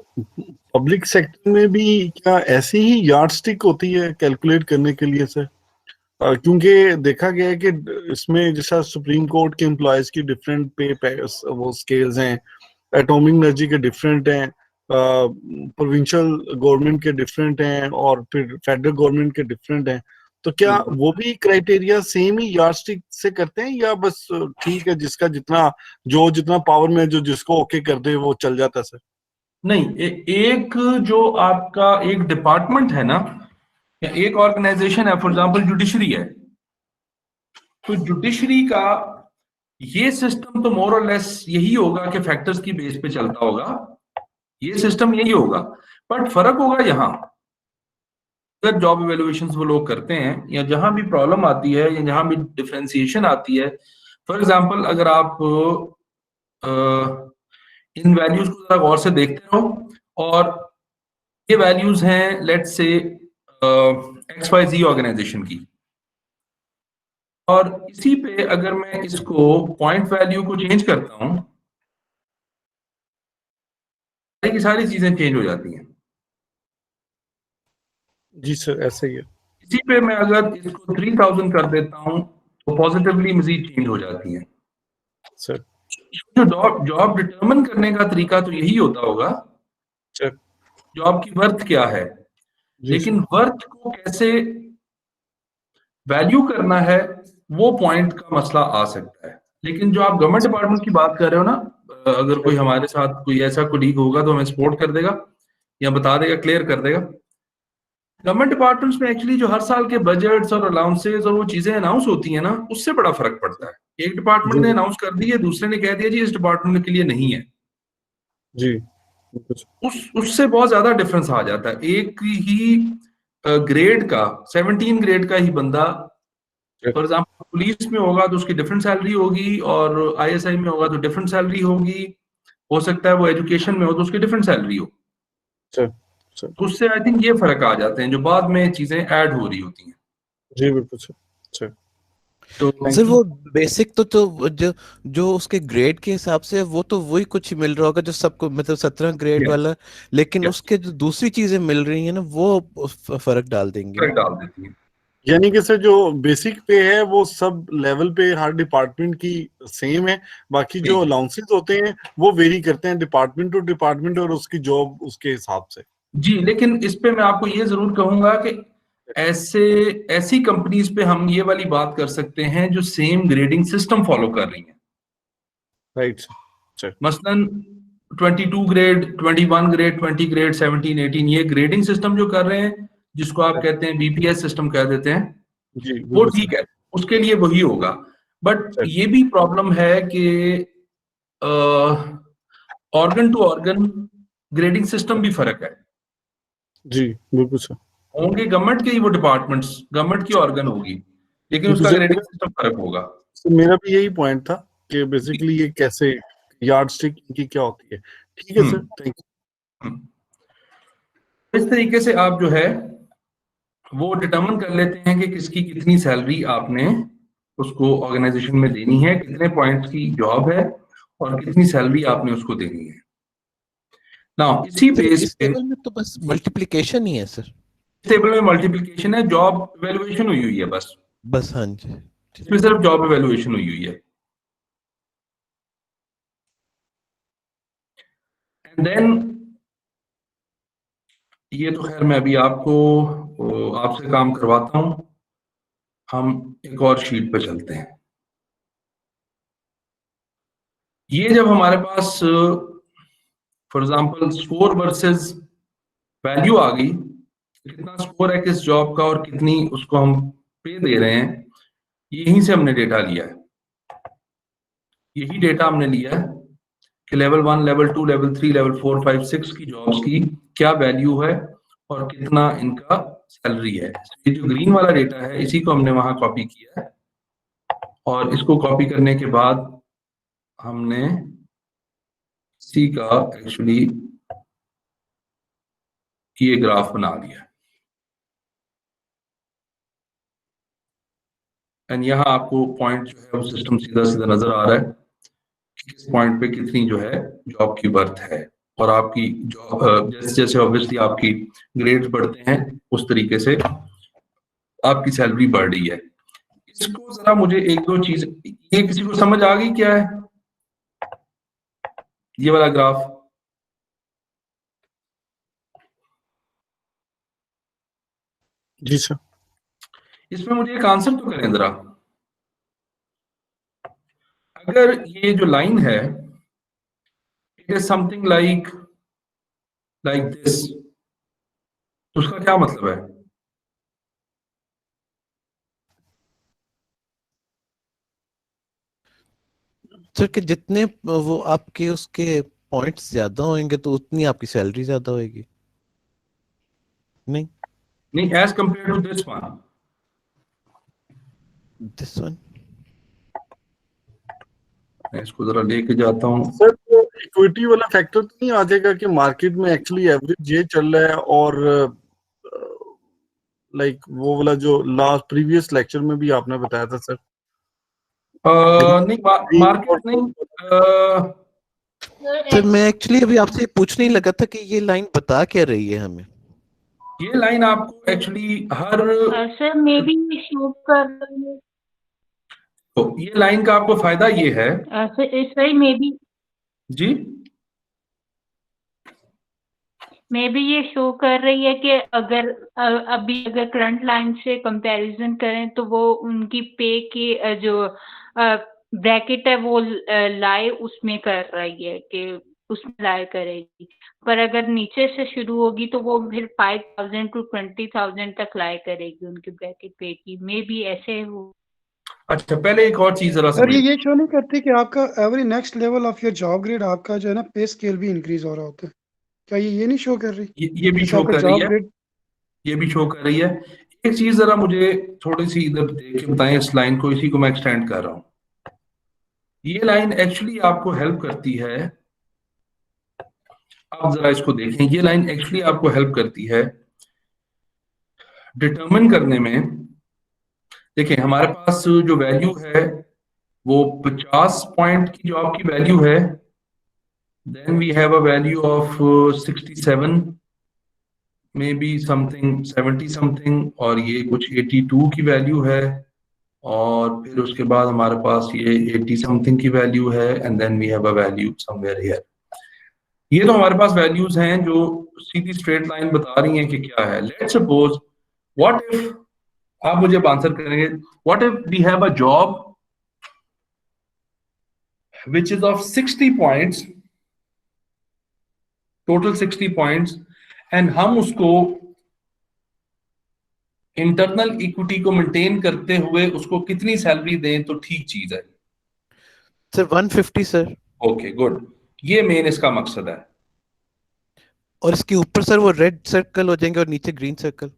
पब्लिक सेक्टर में भी क्या ऐसी ही यार्डस्टिक होती है कैलकुलेट करने के लिए सर? क्योंकि देखा गया है कि इसमें जैसा सुप्रीम कोर्ट के एम्प्लॉयज की डिफरेंट पे वो स्केल्स हैं, एटॉमिक एनर्जी के डिफरेंट हैं, प्रोविंशियल गवर्नमेंट के डिफरेंट हैं, और फिर फेडरल गवर्नमेंट के डिफरेंट हैं। तो क्या वो भी क्राइटेरिया सेम ही यार्डस्टिक से करते हैं, या बस ठीक है जिसका जितना पावर में जो जिसको ओके कर दे वो चल जाता है सर? नहीं, एक जो आपका एक डिपार्टमेंट है ना, या एक ऑर्गेनाइजेशन है, फॉर एग्जांपल जुडिशरी है, तो जुडिशरी का ये सिस्टम तो मोर और लेस यही होगा कि फैक्टर्स की बेस पे चलता होगा, ये सिस्टम यही होगा, बट फर्क होगा यहाँ अगर जॉब इवेल्युएशंस वो लोग करते हैं, या जहां भी प्रॉब्लम आती है, या जहां भी डिफरेंशिएशन आती है। फॉर एग्जांपल अगर आप इन वैल्यूज को जरा गौर से देखते हो, और ये वैल्यूज हैं लेट्स से XYZ ऑर्गेनाइजेशन की, और इसी पे अगर मैं इसको पॉइंट वैल्यू को चेंज करता हूं, की सारी चीजें चेंज हो जाती हैं। जी सर, ऐसा ही है। इसी पे मैं अगर इसको 3000 कर देता हूं, तो पॉजिटिवली मजीद चेंज हो जाती है सर। जो जॉब डिटरमिन करने का तरीका तो यही होता होगा, सर जॉब की वर्थ क्या है, लेकिन वर्थ को कैसे वैल्यू करना है वो पॉइंट का मसला आ सकता है। लेकिन जो आप गवर्नमेंट डिपार्टमेंट की बात कर रहे हो ना, अगर कोई हमारे साथ कोई ऐसा कोलीग होगा तो हमें सपोर्ट कर देगा या बता देगा, क्लियर कर देगा। गवर्नमेंट डिपार्टमेंट्स में एक्चुअली जो हर साल के बजट्स और अलाउंसेस और वो चीजें अनाउंस होती है ना, उससे बड़ा फर्क पड़ता है। एक डिपार्टमेंट ने अनाउंस कर दी है, दूसरे ने कह दिया जी इस डिपार्टमेंट के लिए नहीं है जी, उससे बहुत ज्यादा डिफरेंस आ जाता है। एक ही ग्रेड का 17 ग्रेड का ही बंदा फॉर एग्जाम्पल पुलिस में होगा तो उसकी डिफरेंट सैलरी होगी, और ISI में होगा तो डिफरेंट सैलरी होगी, हो सकता है वो एजुकेशन में हो तो उसकी डिफरेंट सैलरी हो। तो उससे आई थिंक ये फर्क आ जाते हैं जो बाद में चीजें ऐड हो रही होती हैं। जी बिल्कुल सर। तो सर वो बेसिक तो जो उसके ग्रेड के हिसाब से वो तो वही कुछ मिल रहा होगा जो सबको, मतलब 17 ग्रेड वाला, लेकिन उसके जो दूसरी चीजें मिल रही है ना वो फर्क डाल देंगे, फर्क डाल देती है। यानी कि सर जो बेसिक पे है वो सब लेवल पे हर डिपार्टमेंट की सेम है, बाकी जो अलाउंसेस होते हैं वो वेरी करते हैं डिपार्टमेंट टू डिपार्टमेंट और उसकी जॉब उसके हिसाब से। जी, लेकिन इस पे मैं आपको ये जरूर कहूंगा कि ऐसी कंपनीज पे हम ये वाली बात कर सकते हैं जो सेम ग्रेडिंग सिस्टम फॉलो कर रही हैं। Right sir. मसलन 22 ग्रेड, 21 ग्रेड, 20 ग्रेड, 17, 18 ये ग्रेडिंग सिस्टम जो कर रहे हैं, जिसको आप कहते हैं BPS सिस्टम कह देते हैं, जी वो ठीक है, उसके लिए वही होगा। बट ये भी प्रॉब्लम है कि organ to organ grading system भी फर्क है। जी बिल्कुल सर। होंगे गवर्नमेंट के ही वो डिपार्टमेंट्स, गवर्नमेंट की ऑर्गन होगी, लेकिन उसका ग्रेडिंग सिस्टम फर्क होगा। तो मेरा भी यही पॉइंट था कि बेसिकली ये कैसे यार्डस्टिक की क्या होती है। ठीक है सर, थैंक यू। इस तरीके से आप जो है वो डिटरमिन कर लेते हैं कि किसकी कितनी सैलरी आपने उसको ऑर्गेनाइजेशन में देनी है, कितने पॉइंट्स की जॉब है और कितनी सैलरी आपने उसको देनी है। ना इसी सर बेस इस पे टेबल में तो बस मल्टीप्लिकेशन ही है सर। इस टेबल में मल्टीप्लिकेशन है, जॉब इवैल्यूएशन हुई हुई है बस, बस हाँ जी। इसमें सिर्फ जॉब इवैल्यूएशन हुई हुई है। एंड देन ये तो खैर मैं अभी आपसे काम करवाता हूं। हम एक और शीट पे चलते हैं। ये जब हमारे पास for example score versus value आ गई, कितना स्कोर है किस जॉब का और कितनी उसको हम पे दे रहे हैं, यहीं से हमने डेटा लिया है। यही डेटा हमने लिया है कि लेवल 1, लेवल 2, लेवल 3, लेवल 4, 5, 6 की जॉब्स की क्या वैल्यू है और कितना इनका सैलरी है। ये जो ग्रीन वाला डेटा है इसी को हमने वहां कॉपी किया है, और इसको कॉपी करने के बाद हमने इसी का एक्चुअली ये ग्राफ बना लिया। एंड यहाँ आपको पॉइंट जो है वो सिस्टम सीधा सीधा नजर आ रहा है कि किस पॉइंट पे कितनी जो है जॉब की वर्थ है, और आपकी जॉब जैसे जैसे ऑब्वियसली आपकी ग्रेड्स बढ़ते हैं उस तरीके से आपकी सैलरी बढ़ रही है। इसको जरा मुझे एक दो चीज, ये किसी को समझ आ गई क्या है ये वाला ग्राफ? जी सर। इसमें मुझे एक आंसर तो करें जरा। अगर ये जो लाइन है it is something like this, तो उसका क्या मतलब है? सर कि जितने वो आपके उसके पॉइंट्स ज्यादा होंगे तो उतनी आपकी सैलरी ज्यादा होगी। नहीं नहीं, as compare to this one. This one मैं इसको जरा लेके जाता हूँ। सर तो इक्विटी वाला फैक्टर तो नहीं आ जाएगा कि मार्केट में एक्चुअली एवरेज ये चल रहा है और लाइक वो वाला जो लास्ट प्रीवियस लेक्चर में भी आपने बताया था सर? नहीं, मार्केट नहीं। सर मैं एक्चुअली अभी आपसे पूछने ही लगा था कि ये लाइन बता क्या रही है हमें। ये लाइन आपको actually her sir may be ये शो कर रही है, तो ये लाइन का आपको फायदा ये है सर मे बी ये शो कर रही है कि अगर अभी अगर करंट लाइन से कंपैरिजन करें तो वो उनकी पे की जो ब्रैकेट है वो लाई उसमें कर रही है कि उसमें लाई करेगी, पर अगर नीचे से शुरू होगी तो वो फिर 5,000 to 20,000 तक लाई करेगी उनकी ब्रैकेट पे की, मे बी ऐसे हो। अच्छा, पहले एक और चीज जरा सर समझिए। ये शो नहीं करती कि आपका every next level of your job grade आपका जो है ना पे स्केल भी इंक्रीज हो रहा होता है, क्या ये नहीं शो कर रही? ये भी जैसे शो आपका कर रही जॉब है, ग्रेड ये भी शो कर रही है। एक चीज जरा मुझे थोड़ी सी इधर देख के बताएं, इस लाइन को, इसी को मैं एक्सटेंड कर रहा हूं। ये लाइन एक्चुअली आपको हेल्प करती है, आप जरा इसको देखें, ये लाइन एक्चुअली आपको हेल्प करती है डिटरमिन करने में। देखें हमारे पास जो वैल्यू है वो 50 पॉइंट की जॉब की वैल्यू है, then we have a value of 67, may be something 70 something, और ये कुछ 82 की वैल्यू है, और फिर उसके बाद हमारे पास ये 80 समथिंग की वैल्यू है, and then we have a value somewhere here. ये तो हमारे पास वैल्यूज हैं जो सीधी स्ट्रेट लाइन बता रही हैं कि क्या है। लेट्स सपोज, व्हाट इफ, आप मुझे आंसर करेंगे, what if we have a job which is of 60 points, total 60 points, and हम उसको इंटरनल इक्विटी को मेंटेन करते हुए उसको कितनी सैलरी दें तो ठीक चीज है? Sir 150 sir. ओके गुड, ये मेन इसका मकसद है। और इसके ऊपर सर वो रेड सर्कल हो जाएंगे और नीचे ग्रीन सर्कल।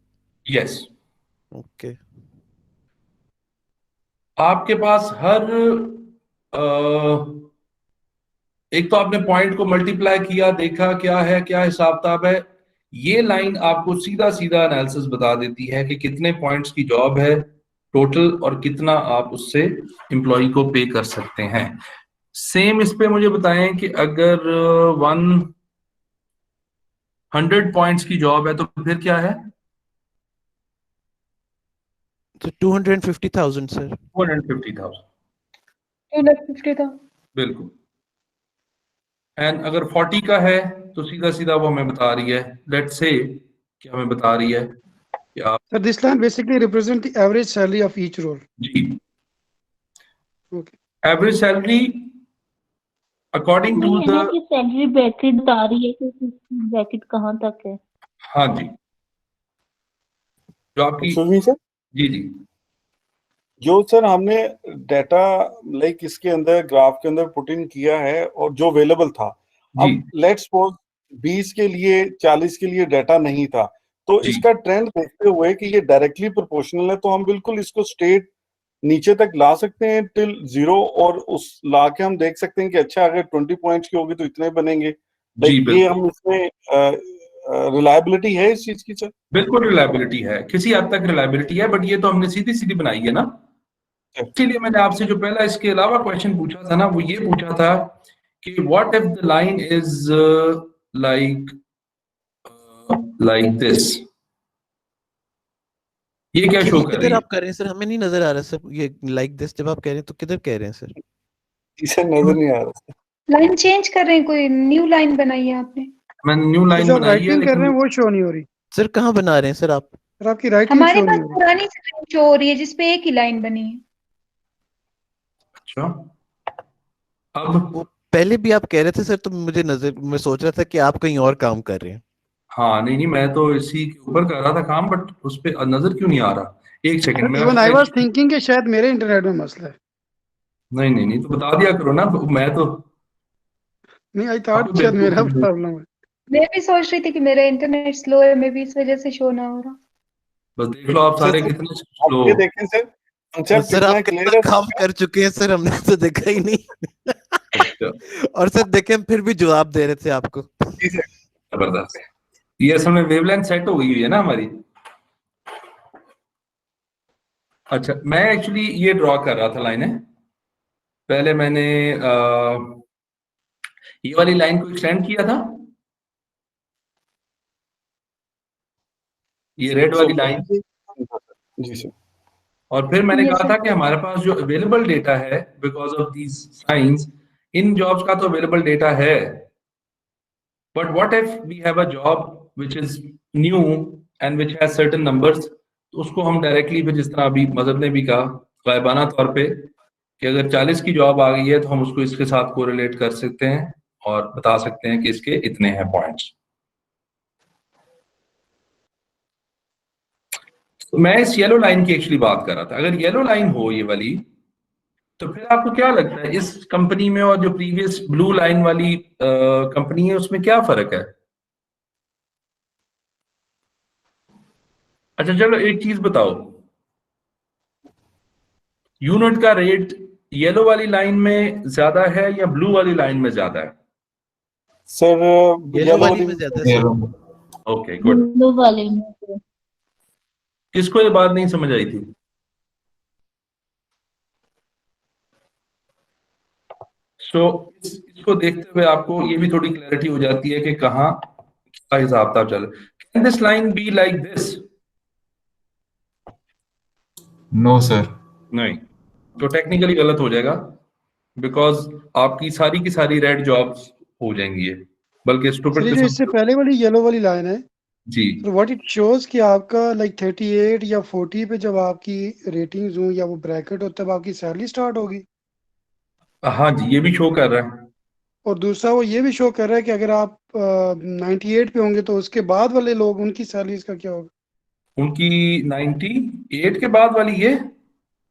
Yes, okay. आपके पास हर एक तो आपने पॉइंट को मल्टीप्लाई किया, देखा क्या है, क्या हिसाब किताब है। ये लाइन आपको सीधा सीधा एनालिसिस बता देती है कि कितने पॉइंट्स की जॉब है टोटल और कितना आप उससे एम्प्लॉय को पे कर सकते हैं। सेम इस पे मुझे बताएं कि अगर 100 पॉइंट्स की जॉब है तो फिर क्या है? तो 250,000 सर। 250,000 250 था। बिल्कुल। एंड अगर 40 का है तो सीधा सीधा वो हमें बता रही है, लेट्स से कि हमें बता रही है कि आप So this line basically represent the average salary of each role. जी Okay. Average salary according to ये द, है ना कि सैलरी ब्रैकेट बता रही है कि ब्रैकेट कहाँ तक है। हाँ जी, जो आपकी, Excuse me, sir? जी जी जो सर हमने डाटा लाइक इसके अंदर ग्राफ के अंदर पुट इन किया है और जो अवेलेबल था, जी अब लेट्स सपोज 20 के लिए 40 के लिए डाटा नहीं था, तो जी इसका ट्रेंड देखते हुए कि ये डायरेक्टली प्रोपोर्शनल है, तो हम बिल्कुल इसको स्ट्रेट नीचे तक ला सकते हैं टिल 0, और उस ला के हम देख सकते हैं कि अच्छा अगर 20 पॉइंट्स की होगी तो इतने बनेंगे। जी लाइक ये बिल्कुल हम इसमें रिलायबिलिटी है इस चीज की सर? बिल्कुल रिलायबिलिटी है, किसी हद तक रिलायबिलिटी है, बट ये तो हमने सीधी सीधी बनाई है ना। इसीलिए मैंने आपसे जो पहला इसके अलावा क्वेश्चन पूछा था ना, वो ये पूछा था कि what if the line is like this, ये क्या शो कर रही किधर है? आप कर रहे हैं सर? हमें नहीं नजर आ रहा सर, ये लाइक दिस जब आप कह रहे हैं तो किधर कह रहे हैं सर? इसे नजर नहीं आ रहा। लाइन चेंज कर रहे हैं, कोई न्यू लाइन बनाई है आपने? मैंने न्यू लाइन जो आप बनाई है, राइटिंग कर रहे हैं लेकिन वो शो नहीं हो रही सर कहाँ बना रहे हैं सर आप? सर, आपकी राइटिंग हमारे शो पास नहीं हो रही। पुरानी लाइन शो हो रही है जिसपे एक ही लाइन बनी है। अच्छा अब, वो पहले भी आप कह रहे थे सर, तो मुझे नजर, मैं सोच रहा था कि आप कहीं और काम कर रहे हैं। हाँ नहीं नहीं, मैं तो इसी के ऊपर कर रहा था काम, बट उस पे नजर क्यों नहीं आ रहा? एक सेकंड में इवन आई वाज थिंकिंग कि शायद मेरे इंटरनेट में मसला है। नहीं नहीं नहीं, तो बता दिया करो ना, मैं तो नहीं, आई आपको थॉट शायद मेरा बिल्कुल, प्रॉब्लम है। मैं भी सोच रही थी कि मेरा इंटरनेट स्लो है, मे भी इस वजह से शो ना हो रहा। बस देख लो आप सारे सर कितने आप स्लो। ये देखें सर, कंसेप्ट सर कितना आप कितना क्लियर है काम कर चुके हैं सर, हमने तो देखा ही नहीं। और सर देखें फिर भी जवाब दे रहे थे आपको। जबरदस्त है ये, असल में वेवलेंथ सेट हो गई हुई है ना हमारी। अच्छा, मैं एक्चुअली ये ड्रॉ कर रहा था लाइनें, पहले मैंने ये वाली लाइन को एक्सटेंड किया था, ये रेड वाली लाइन, जी सर। और फिर मैंने Yes, कहा sir. था कि हमारे पास जो अवेलेबल डेटा है बिकॉज ऑफ दीज साइंस, इन जॉब्स का तो अवेलेबल डेटा है, but what if we have a job which is new and which has certain numbers, तो उसको हम डायरेक्टली फिर, जिस तरह अभी मदद ने भी कहा गायबाना तौर पे, कि अगर 40 की जॉब आ गई है तो हम उसको इसके साथ कोरिलेट कर सकते हैं और बता सकते हैं कि इसके इतने हैं पॉइंट्स। तो मैं इस येलो लाइन की एक्चुअली बात कर रहा था। अगर येलो लाइन हो ये वाली, तो फिर आपको क्या लगता है इस कंपनी में और जो प्रीवियस ब्लू लाइन वाली कंपनी है उसमें क्या फर्क है? अच्छा चलो एक चीज बताओ, यूनिट का रेट येलो वाली लाइन में ज्यादा है या ब्लू वाली लाइन में ज्यादा है? सर येलो वाली में ज्यादा है सर। Okay good. ब्लू वाले में से। किसको ये बात नहीं समझ आई थी? सो इसको देखते हुए आपको ये भी थोड़ी क्लैरिटी हो जाती है कि कहाँ का हिसाब किताब चल रहा है। Can this line be like this? No sir. नहीं, तो टेक्निकली गलत हो जाएगा, बिकॉज आपकी सारी की सारी रेड जॉब्स हो जाएंगी ये, बल्कि सर स्टूपिड ये जो इससे पहले वाली येलो वाली लाइन है, जी तो व्हाट इट शोज कि आपका लाइक 38 या 40 पे जब आपकी रेटिंग्स हो या वो ब्रैकेट हो तब आपकी सैलरी स्टार्ट होगी। हाँ जी, ये भी शो कर रहा है। और दूसरा वो ये भी शो कर रहा है कि अगर आप 98 पे होंगे तो उसके बाद वाले लोग उनकी सैलरीज का क्या होगा। उनकी 98 के बाद वाली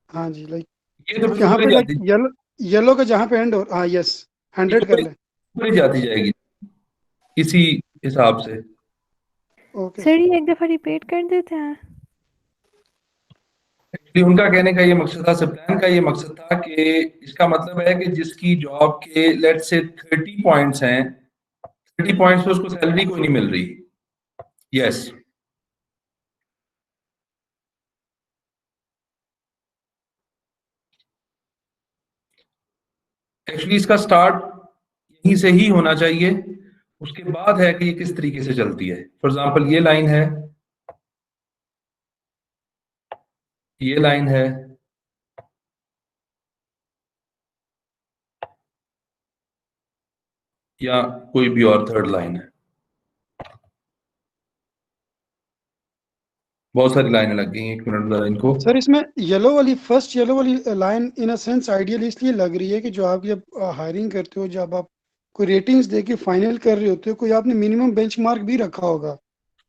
हाँ जी, लाइक ये तो फिर यहाँ ऊपर ही पे लाइक जाती, येलो का जहाँ पे एंड हो, हाँ यस, 100 कर लें। ऊपर ही जाती जाएगी इसी हिसाब से। ओके सर ये एक दफा रिपीट कर देते हैं। एक्चुअली उनका कहने का ये मकसद था, सप्लान का ये मकसद था कि इसका मतलब है कि जिसकी जॉब के लेट्स से 30 पॉइंट्स हैं, 30 पॉइंट्स पे उसको सैलरी कोई नहीं मिल रही। यस एक्चुअली इसका स्टार्ट यहीं से ही होना चाहिए, उसके बाद है कि ये किस तरीके से चलती है। फॉर एग्जांपल ये लाइन है, ये लाइन है, या कोई भी और थर्ड लाइन है, बहुत सारी लाइनें लग गई हैं। 1 मिनट जरा इनको। सर इसमें फर्स्ट येलो वाली line in a sense ideal इसलिए लग रही है कि जो आप जब हायरिंग करते हो, जब आप कोई रेटिंग्स दे के फाइनल कर रहे होते हो, कोई आपने मिनिमम बेंचमार्क भी रखा होगा।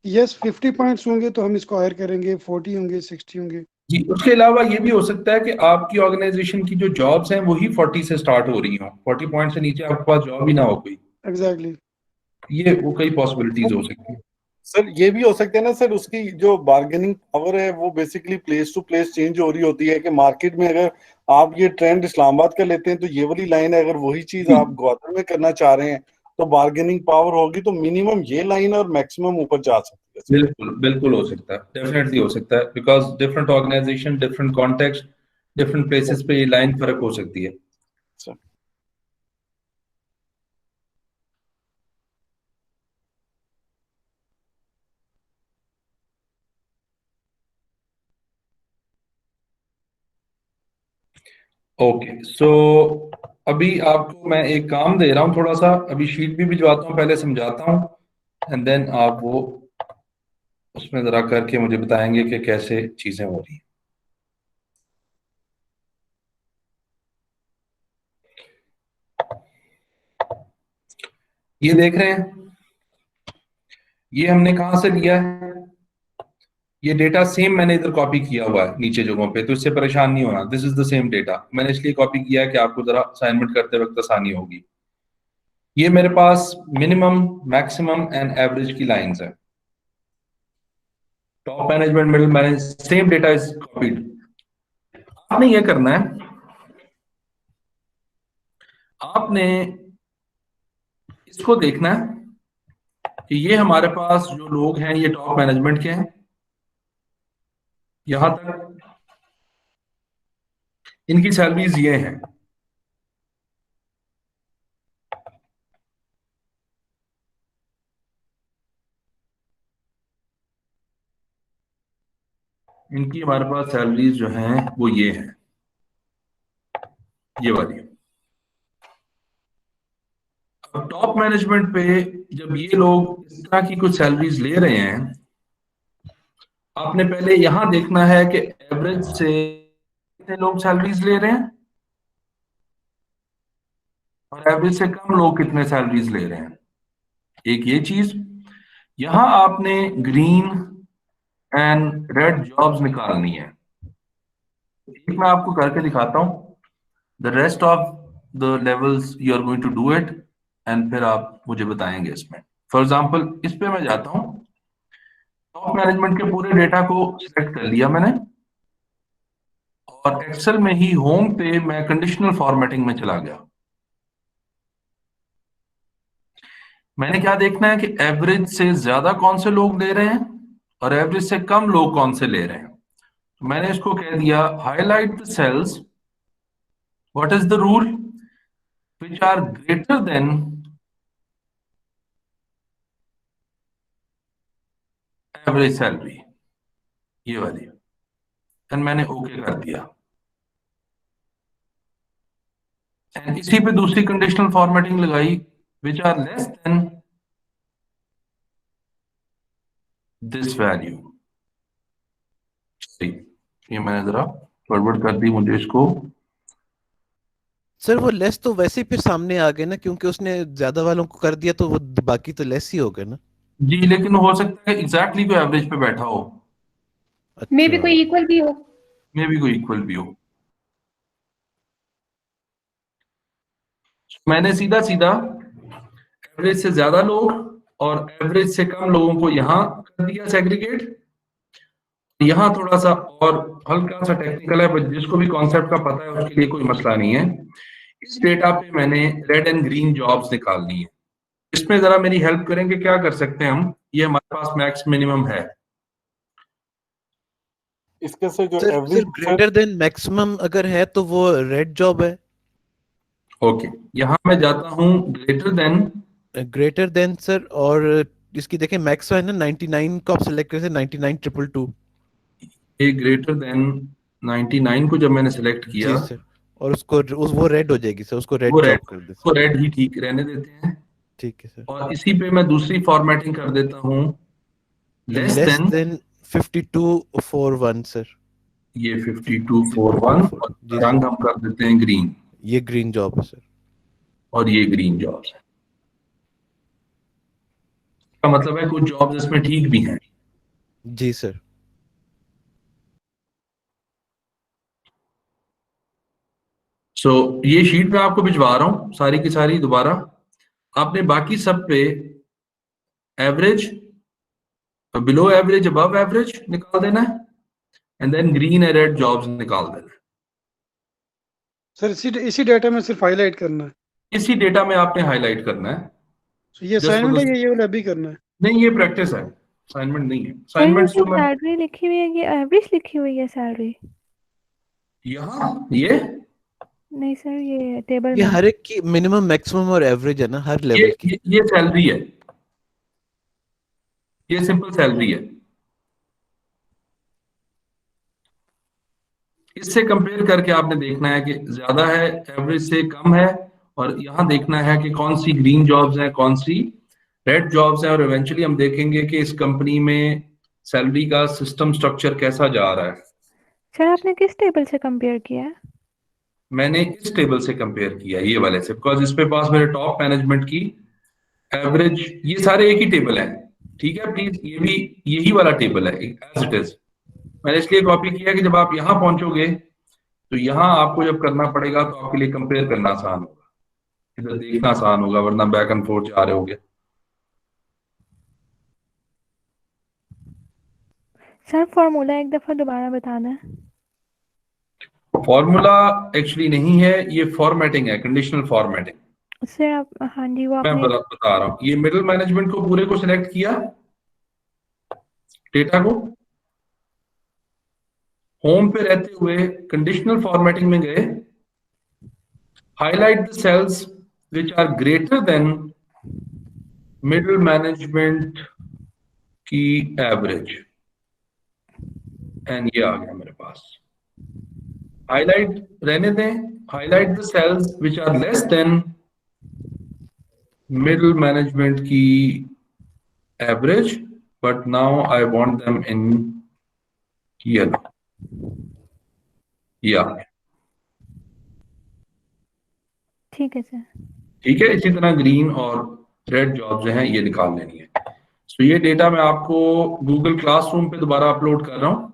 यस 50 पॉइंट्स होंगे तो हम इसको हायर करेंगे, 40 होंगे, 60 होंगे। जी, उसके अलावा ये भी हो सकता है कि आपकी ऑर्गेनाइजेशन की जो जॉब्स हैं वही 40 से स्टार्ट हो रही हो, 40 पॉइंट से नीचे आपके पास जॉब ही ना हो कोई। एग्जैक्टली। ये वो कई पॉसिबिलिटीज हो सकती है। सर ये भी हो सकता है ना सर, उसकी जो बार्गेनिंग पावर है वो basically place to place change हो रही होती है कि मार्केट में अगर आप ये ट्रेंड इस्लामाबाद का लेते हैं तो ये वाली लाइन है, अगर वही चीज आप ग्वादर में करना चाह रहे हैं तो बार्गेनिंग पावर होगी तो मिनिमम ये लाइन और मैक्सिमम ऊपर जा सकती है सर। बिल्कुल बिल्कुल हो सकता है, डेफिनेटली हो सकता है, because different organisation, different context, different places पे ये लाइन फर्क हो सकती है। सर ओके, सो अभी आपको मैं एक काम दे रहा हूँ, थोड़ा सा अभी शीट भी भिजवाता हूँ, पहले समझाता हूँ एंड देन आप वो उसमें जरा करके मुझे बताएंगे कि कैसे चीजें हो रही हैं। ये देख रहे हैं, ये हमने कहां से लिया है? ये डेटा सेम मैंने इधर कॉपी किया हुआ है नीचे जगहों पे, तो इससे परेशान नहीं होना। This is the same data, मैंने इसलिए कॉपी किया है कि आपको जरा असाइनमेंट करते वक्त आसानी होगी। ये मेरे पास मिनिमम, मैक्सिमम एंड एवरेज की लाइंस है। Top management, middle manage, same data is copied. आपने ये करना है, आपने इसको देखना है कि ये हमारे पास जो लोग हैं ये टॉप मैनेजमेंट के हैं, यहां तक इनकी सैलरीज ये हैं। इनकी हमारे पास सैलरीज जो हैं वो ये हैं, ये वाली। अब टॉप मैनेजमेंट पे जब ये लोग इस तरह की कुछ सैलरीज ले रहे हैं, आपने पहले यहां देखना है कि एवरेज से कितने लोग सैलरीज ले रहे हैं और एवरेज से कम लोग कितने सैलरीज ले रहे हैं। एक ये चीज, यहां आपने ग्रीन एंड रेड जॉब्स निकालनी है। एक मैं आपको करके दिखाता हूं, the rest of the levels you are going to do it and फिर आप मुझे बताएंगे इसमें। फॉर एग्जाम्पल इस पे मैं जाता हूं, टॉप मैनेजमेंट के पूरे डेटा को सिलेक्ट कर लिया मैंने और एक्सेल में ही होम पे मैं कंडीशनल फॉर्मेटिंग में चला गया। मैंने क्या देखना है कि एवरेज से ज्यादा कौन से लोग ले रहे हैं और एवरेज से कम लोग कौन से ले रहे हैं। तो मैंने इसको कह दिया highlight the cells, what is the rule, which are greater than average salary, ये वाली, एंड मैंने ओके कर दिया। एंड इसी पे दूसरी कंडीशनल फॉर्मेटिंग लगाई, which are less than this value. ये मैंने जरा फॉरवर्ड कर दी, मुझे इसको। सर वो लेस तो वैसे ही फिर सामने आ गए ना, क्योंकि उसने ज्यादा वालों को कर दिया तो वो बाकी तो लेस ही हो गए ना। जी, लेकिन हो सकता है एग्जैक्टली कोई एवरेज पे बैठा हो, मे भी कोई इक्वल भी हो। मे भी कोई इक्वल भी हो। मैंने सीधा सीधा एवरेज से ज्यादा लोग और एवरेज से कम लोगों को यहां कर दिया सेग्रीगेट। यहां थोड़ा सा और हल्का सा टेक्निकल है, बट जिसको भी कॉन्सेप्ट का पता है उसके लिए कोई मसला नहीं है। इस डेटा पे मैंने रेड एंड ग्रीन जॉब्स निकालनी है। इसमें जरा मेरी हेल्प करेंगे, क्या कर सकते हैं हम? ये हमारे पास मैक्स मिनिमम है। इसके से जो sir average greater than maximum अगर है तो वो रेड जॉब है। ओके, यहाँ मैं जाता हूँ ग्रेटर देन सर, और इसकी देखें मैक्स है ना 99 को आप सेलेक्ट करें, 99,222। ए ग्रेटर देन 99 को जब मैंने सेलेक्ट किया, जी सर, और उसको वो रेड हो जाएगी सर, उसको रेड वो जॉब रेड, कर दे वो सर। रेड ही ठीक रहने देते हैं। ठीक है सर। और इसी पे मैं दूसरी फॉर्मेटिंग कर देता हूँ, less less than, then 5241 sir. ये 5241, और जी रंग सर, हम कर देते हैं ग्रीन, ये ग्रीन जॉब है सर। और ये ग्रीन जॉब्स है। इसका मतलब है कुछ जॉब्स इसमें ठीक भी हैं। जी सर। सो ये शीट मैं आपको भिजवा रहा हूँ सारी की सारी दोबारा। आपने बाकी सब पे average, below average, above average निकाल देना है, and then green and red jobs निकाल देना है। सर इसी डाटा में सिर्फ हाईलाइट करना है। इसी डेटा में आपने हाईलाइट करना है। तो ये जस्ट असाइनमेंट है, ये वाला अभी करना है। नहीं, ये प्रैक्टिस है, असाइनमेंट नहीं है। सर ये असाइनमेंट्स जो जो मैं सैलरी लिखी हुई है ये एवरेज लिखी हुई है सैलरी? यहाँ, ये नहीं सर, ये टेबल ये में। हर एक की मिनिमम, मैक्सिमम और एवरेज है ना हर ये लेवल की। ये सैलरी है, ये सिंपल सैलरी है। इससे कंपेयर करके आपने देखना है कि ज्यादा है, एवरेज से कम है, और यहाँ देखना है कि कौन सी ग्रीन जॉब्स हैं, कौन सी रेड जॉब्स हैं, और इवेंचुअली हम देखेंगे कि इस कंपनी में सैलरी का सिस्टम स्ट्रक्चर कैसा जा रहा है। सर आपने किस टेबल से कंपेयर किया है? मैंने इस टेबल से कंपेयर किया, ये वाले से, बिकॉज इस पे पास मेरे टॉप मैनेजमेंट की एवरेज, ये सारे एक ही टेबल है, ठीक है प्लीज, ये भी यही वाला टेबल है एज इट इज। मैंने इसलिए कॉपी किया कि जब आप यहाँ पहुंचोगे तो यहाँ आपको जब करना पड़ेगा तो आपके लिए कंपेयर करना आसान होगा, इधर देखना आसान होगा, वरना बैक एंड फोर्थ जा रहे होगे। सर फॉर्मूला एक दफा दोबारा बताना है। फॉर्मूला एक्चुअली नहीं है, ये फॉर्मेटिंग है, कंडीशनल फॉर्मेटिंग। सर आप, हाँ जी, वो मैं आपने। बता रहा हूँ, ये मिडिल मैनेजमेंट को पूरे को सिलेक्ट किया, डेटा को, होम पे रहते हुए कंडीशनल फॉर्मेटिंग में गए, highlight the cells which are greater than middle management की एवरेज, एंड ये आ गया मेरे पास। हाईलाइट रहने दें, highlight the cells which are less than middle management की average, but now I want them in yellow, ये आ गया। ठीक है सर। ठीक है, इसी तरह ग्रीन और रेड जॉब जो है ये निकाल लेनी है। तो ये डेटा मैं आपको गूगल क्लासरूम पे दोबारा अपलोड कर रहा हूँ,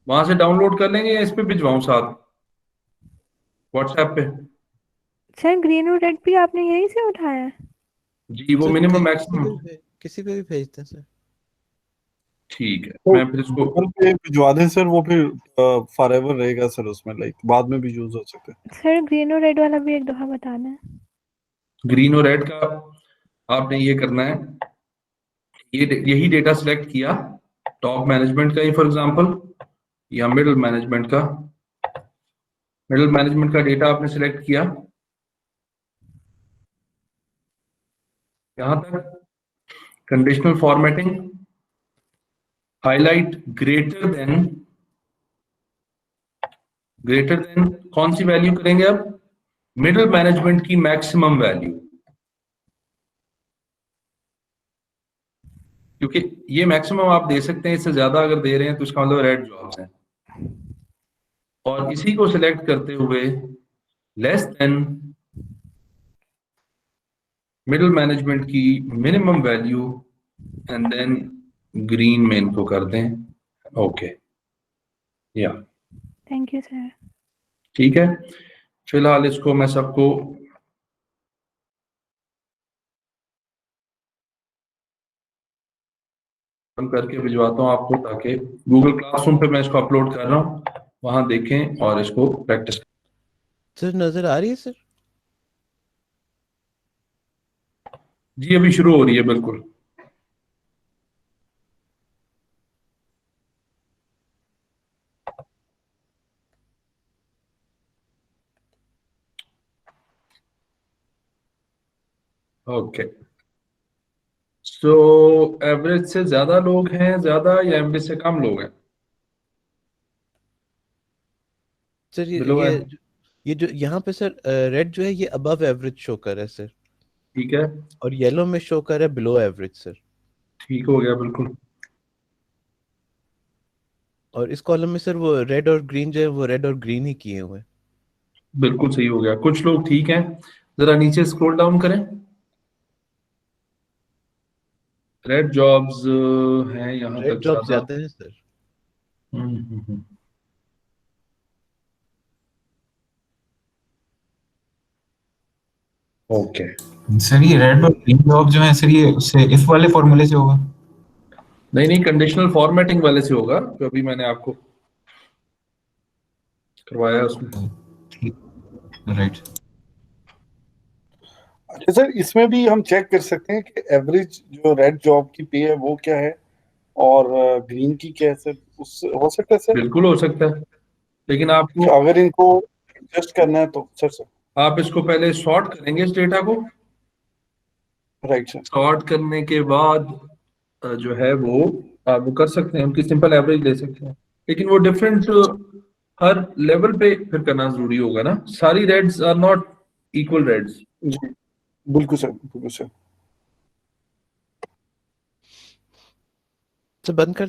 वहां से डाउनलोड कर लेंगे या इस पे भिजवाऊं साथ व्हाट्सएप पे? सर ग्रीन और रेड भी आपने यहीं से उठाया है? जी, वो सर मिनिमम मैक्सिमम। किसी पे भी भेजते हैं सर। ठीक है, तो मैं फिर इसको गूगल पे भिजवा दें सर, वो फिर फॉर एवर रहेगा सर, उसमें लाइक बाद में भी यूज हो सकता है। सर ग्रीन और रेड वाला भी एक दफा बताना है। ग्रीन और रेड का आपने ये करना है, ये यही डेटा सिलेक्ट किया, टॉप मैनेजमेंट का ही फॉर एग्जांपल, या मिडिल मैनेजमेंट का, मिडिल मैनेजमेंट का डेटा आपने सिलेक्ट किया यहां तक, conditional formatting, highlight greater than कौन सी वैल्यू करेंगे अब? मिडिल मैनेजमेंट की मैक्सिमम वैल्यू, क्योंकि ये मैक्सिमम आप दे सकते हैं, इससे ज्यादा अगर दे रहे हैं तो इसका मतलब रेड जॉब्स हैं, और इसी को सिलेक्ट करते हुए लेस देन मिडिल मैनेजमेंट की minimum value, and then green में इनको कर दें, ओके, या थैंक यू सर। ठीक है। फिलहाल इसको मैं सबको करके भिजवाता हूँ आपको, ताकि गूगल क्लासरूम पे मैं इसको अपलोड कर रहा हूँ, वहां देखें और इसको प्रैक्टिस। सर नजर आ रही है सर? जी अभी शुरू हो रही है, बिल्कुल। ओके, सो एवरेज से ज्यादा लोग हैं, ज्यादा, या एवरेज से कम लोग हैं? सर Below ये जो यहाँ पे सर रेड जो है ये अबव एवरेज शो कर रहा है सर, ठीक है, और येलो में शो कर रहा है बिलो एवरेज सर। ठीक हो गया बिल्कुल। और इस कॉलम में सर वो रेड और ग्रीन जो है वो रेड और ग्रीन ही किए हुए हैं। बिल्कुल सही हो गया, कुछ लोग ठीक हैं। जरा नीचे स्क्रॉल डाउन करें। रेड जॉब्स हैं यहाँ रेड तक जॉब ज्यादा। ज्यादा है सर। हम्म। ओके, सर ये रेड और ग्रीन जॉब जो है सर, ये उससे इफ वाले फॉर्मूले से होगा? नहीं, कंडीशनल फॉर्मेटिंग वाले से होगा जो अभी मैंने आपको करवाया उसमें। ठीक, राइट। अच्छा सर, इसमें भी हम चेक कर सकते हैं कि एवरेज जो रेड जॉब की पे है वो क्या है और ग्रीन की क्या है सर? उससे हो सकता है सर? बिल्कुल हो सकता है, लेकिन आपको तो अगर इनको एडजस्ट करना है तो सर आप इसको पहले सॉर्ट करेंगे इस डेटा को। Right sir. सॉर्ट करने के बाद जो है वो आप वो कर सकते हैं, उनकी सिंपल एवरेज ले सकते हैं, लेकिन वो डिफरेंट हर लेवल पे फिर करना जरूरी होगा ना। सारी reds are not equal reds. जी बिल्कुल सर, बिल्कुल सर। तो बंद कर दो।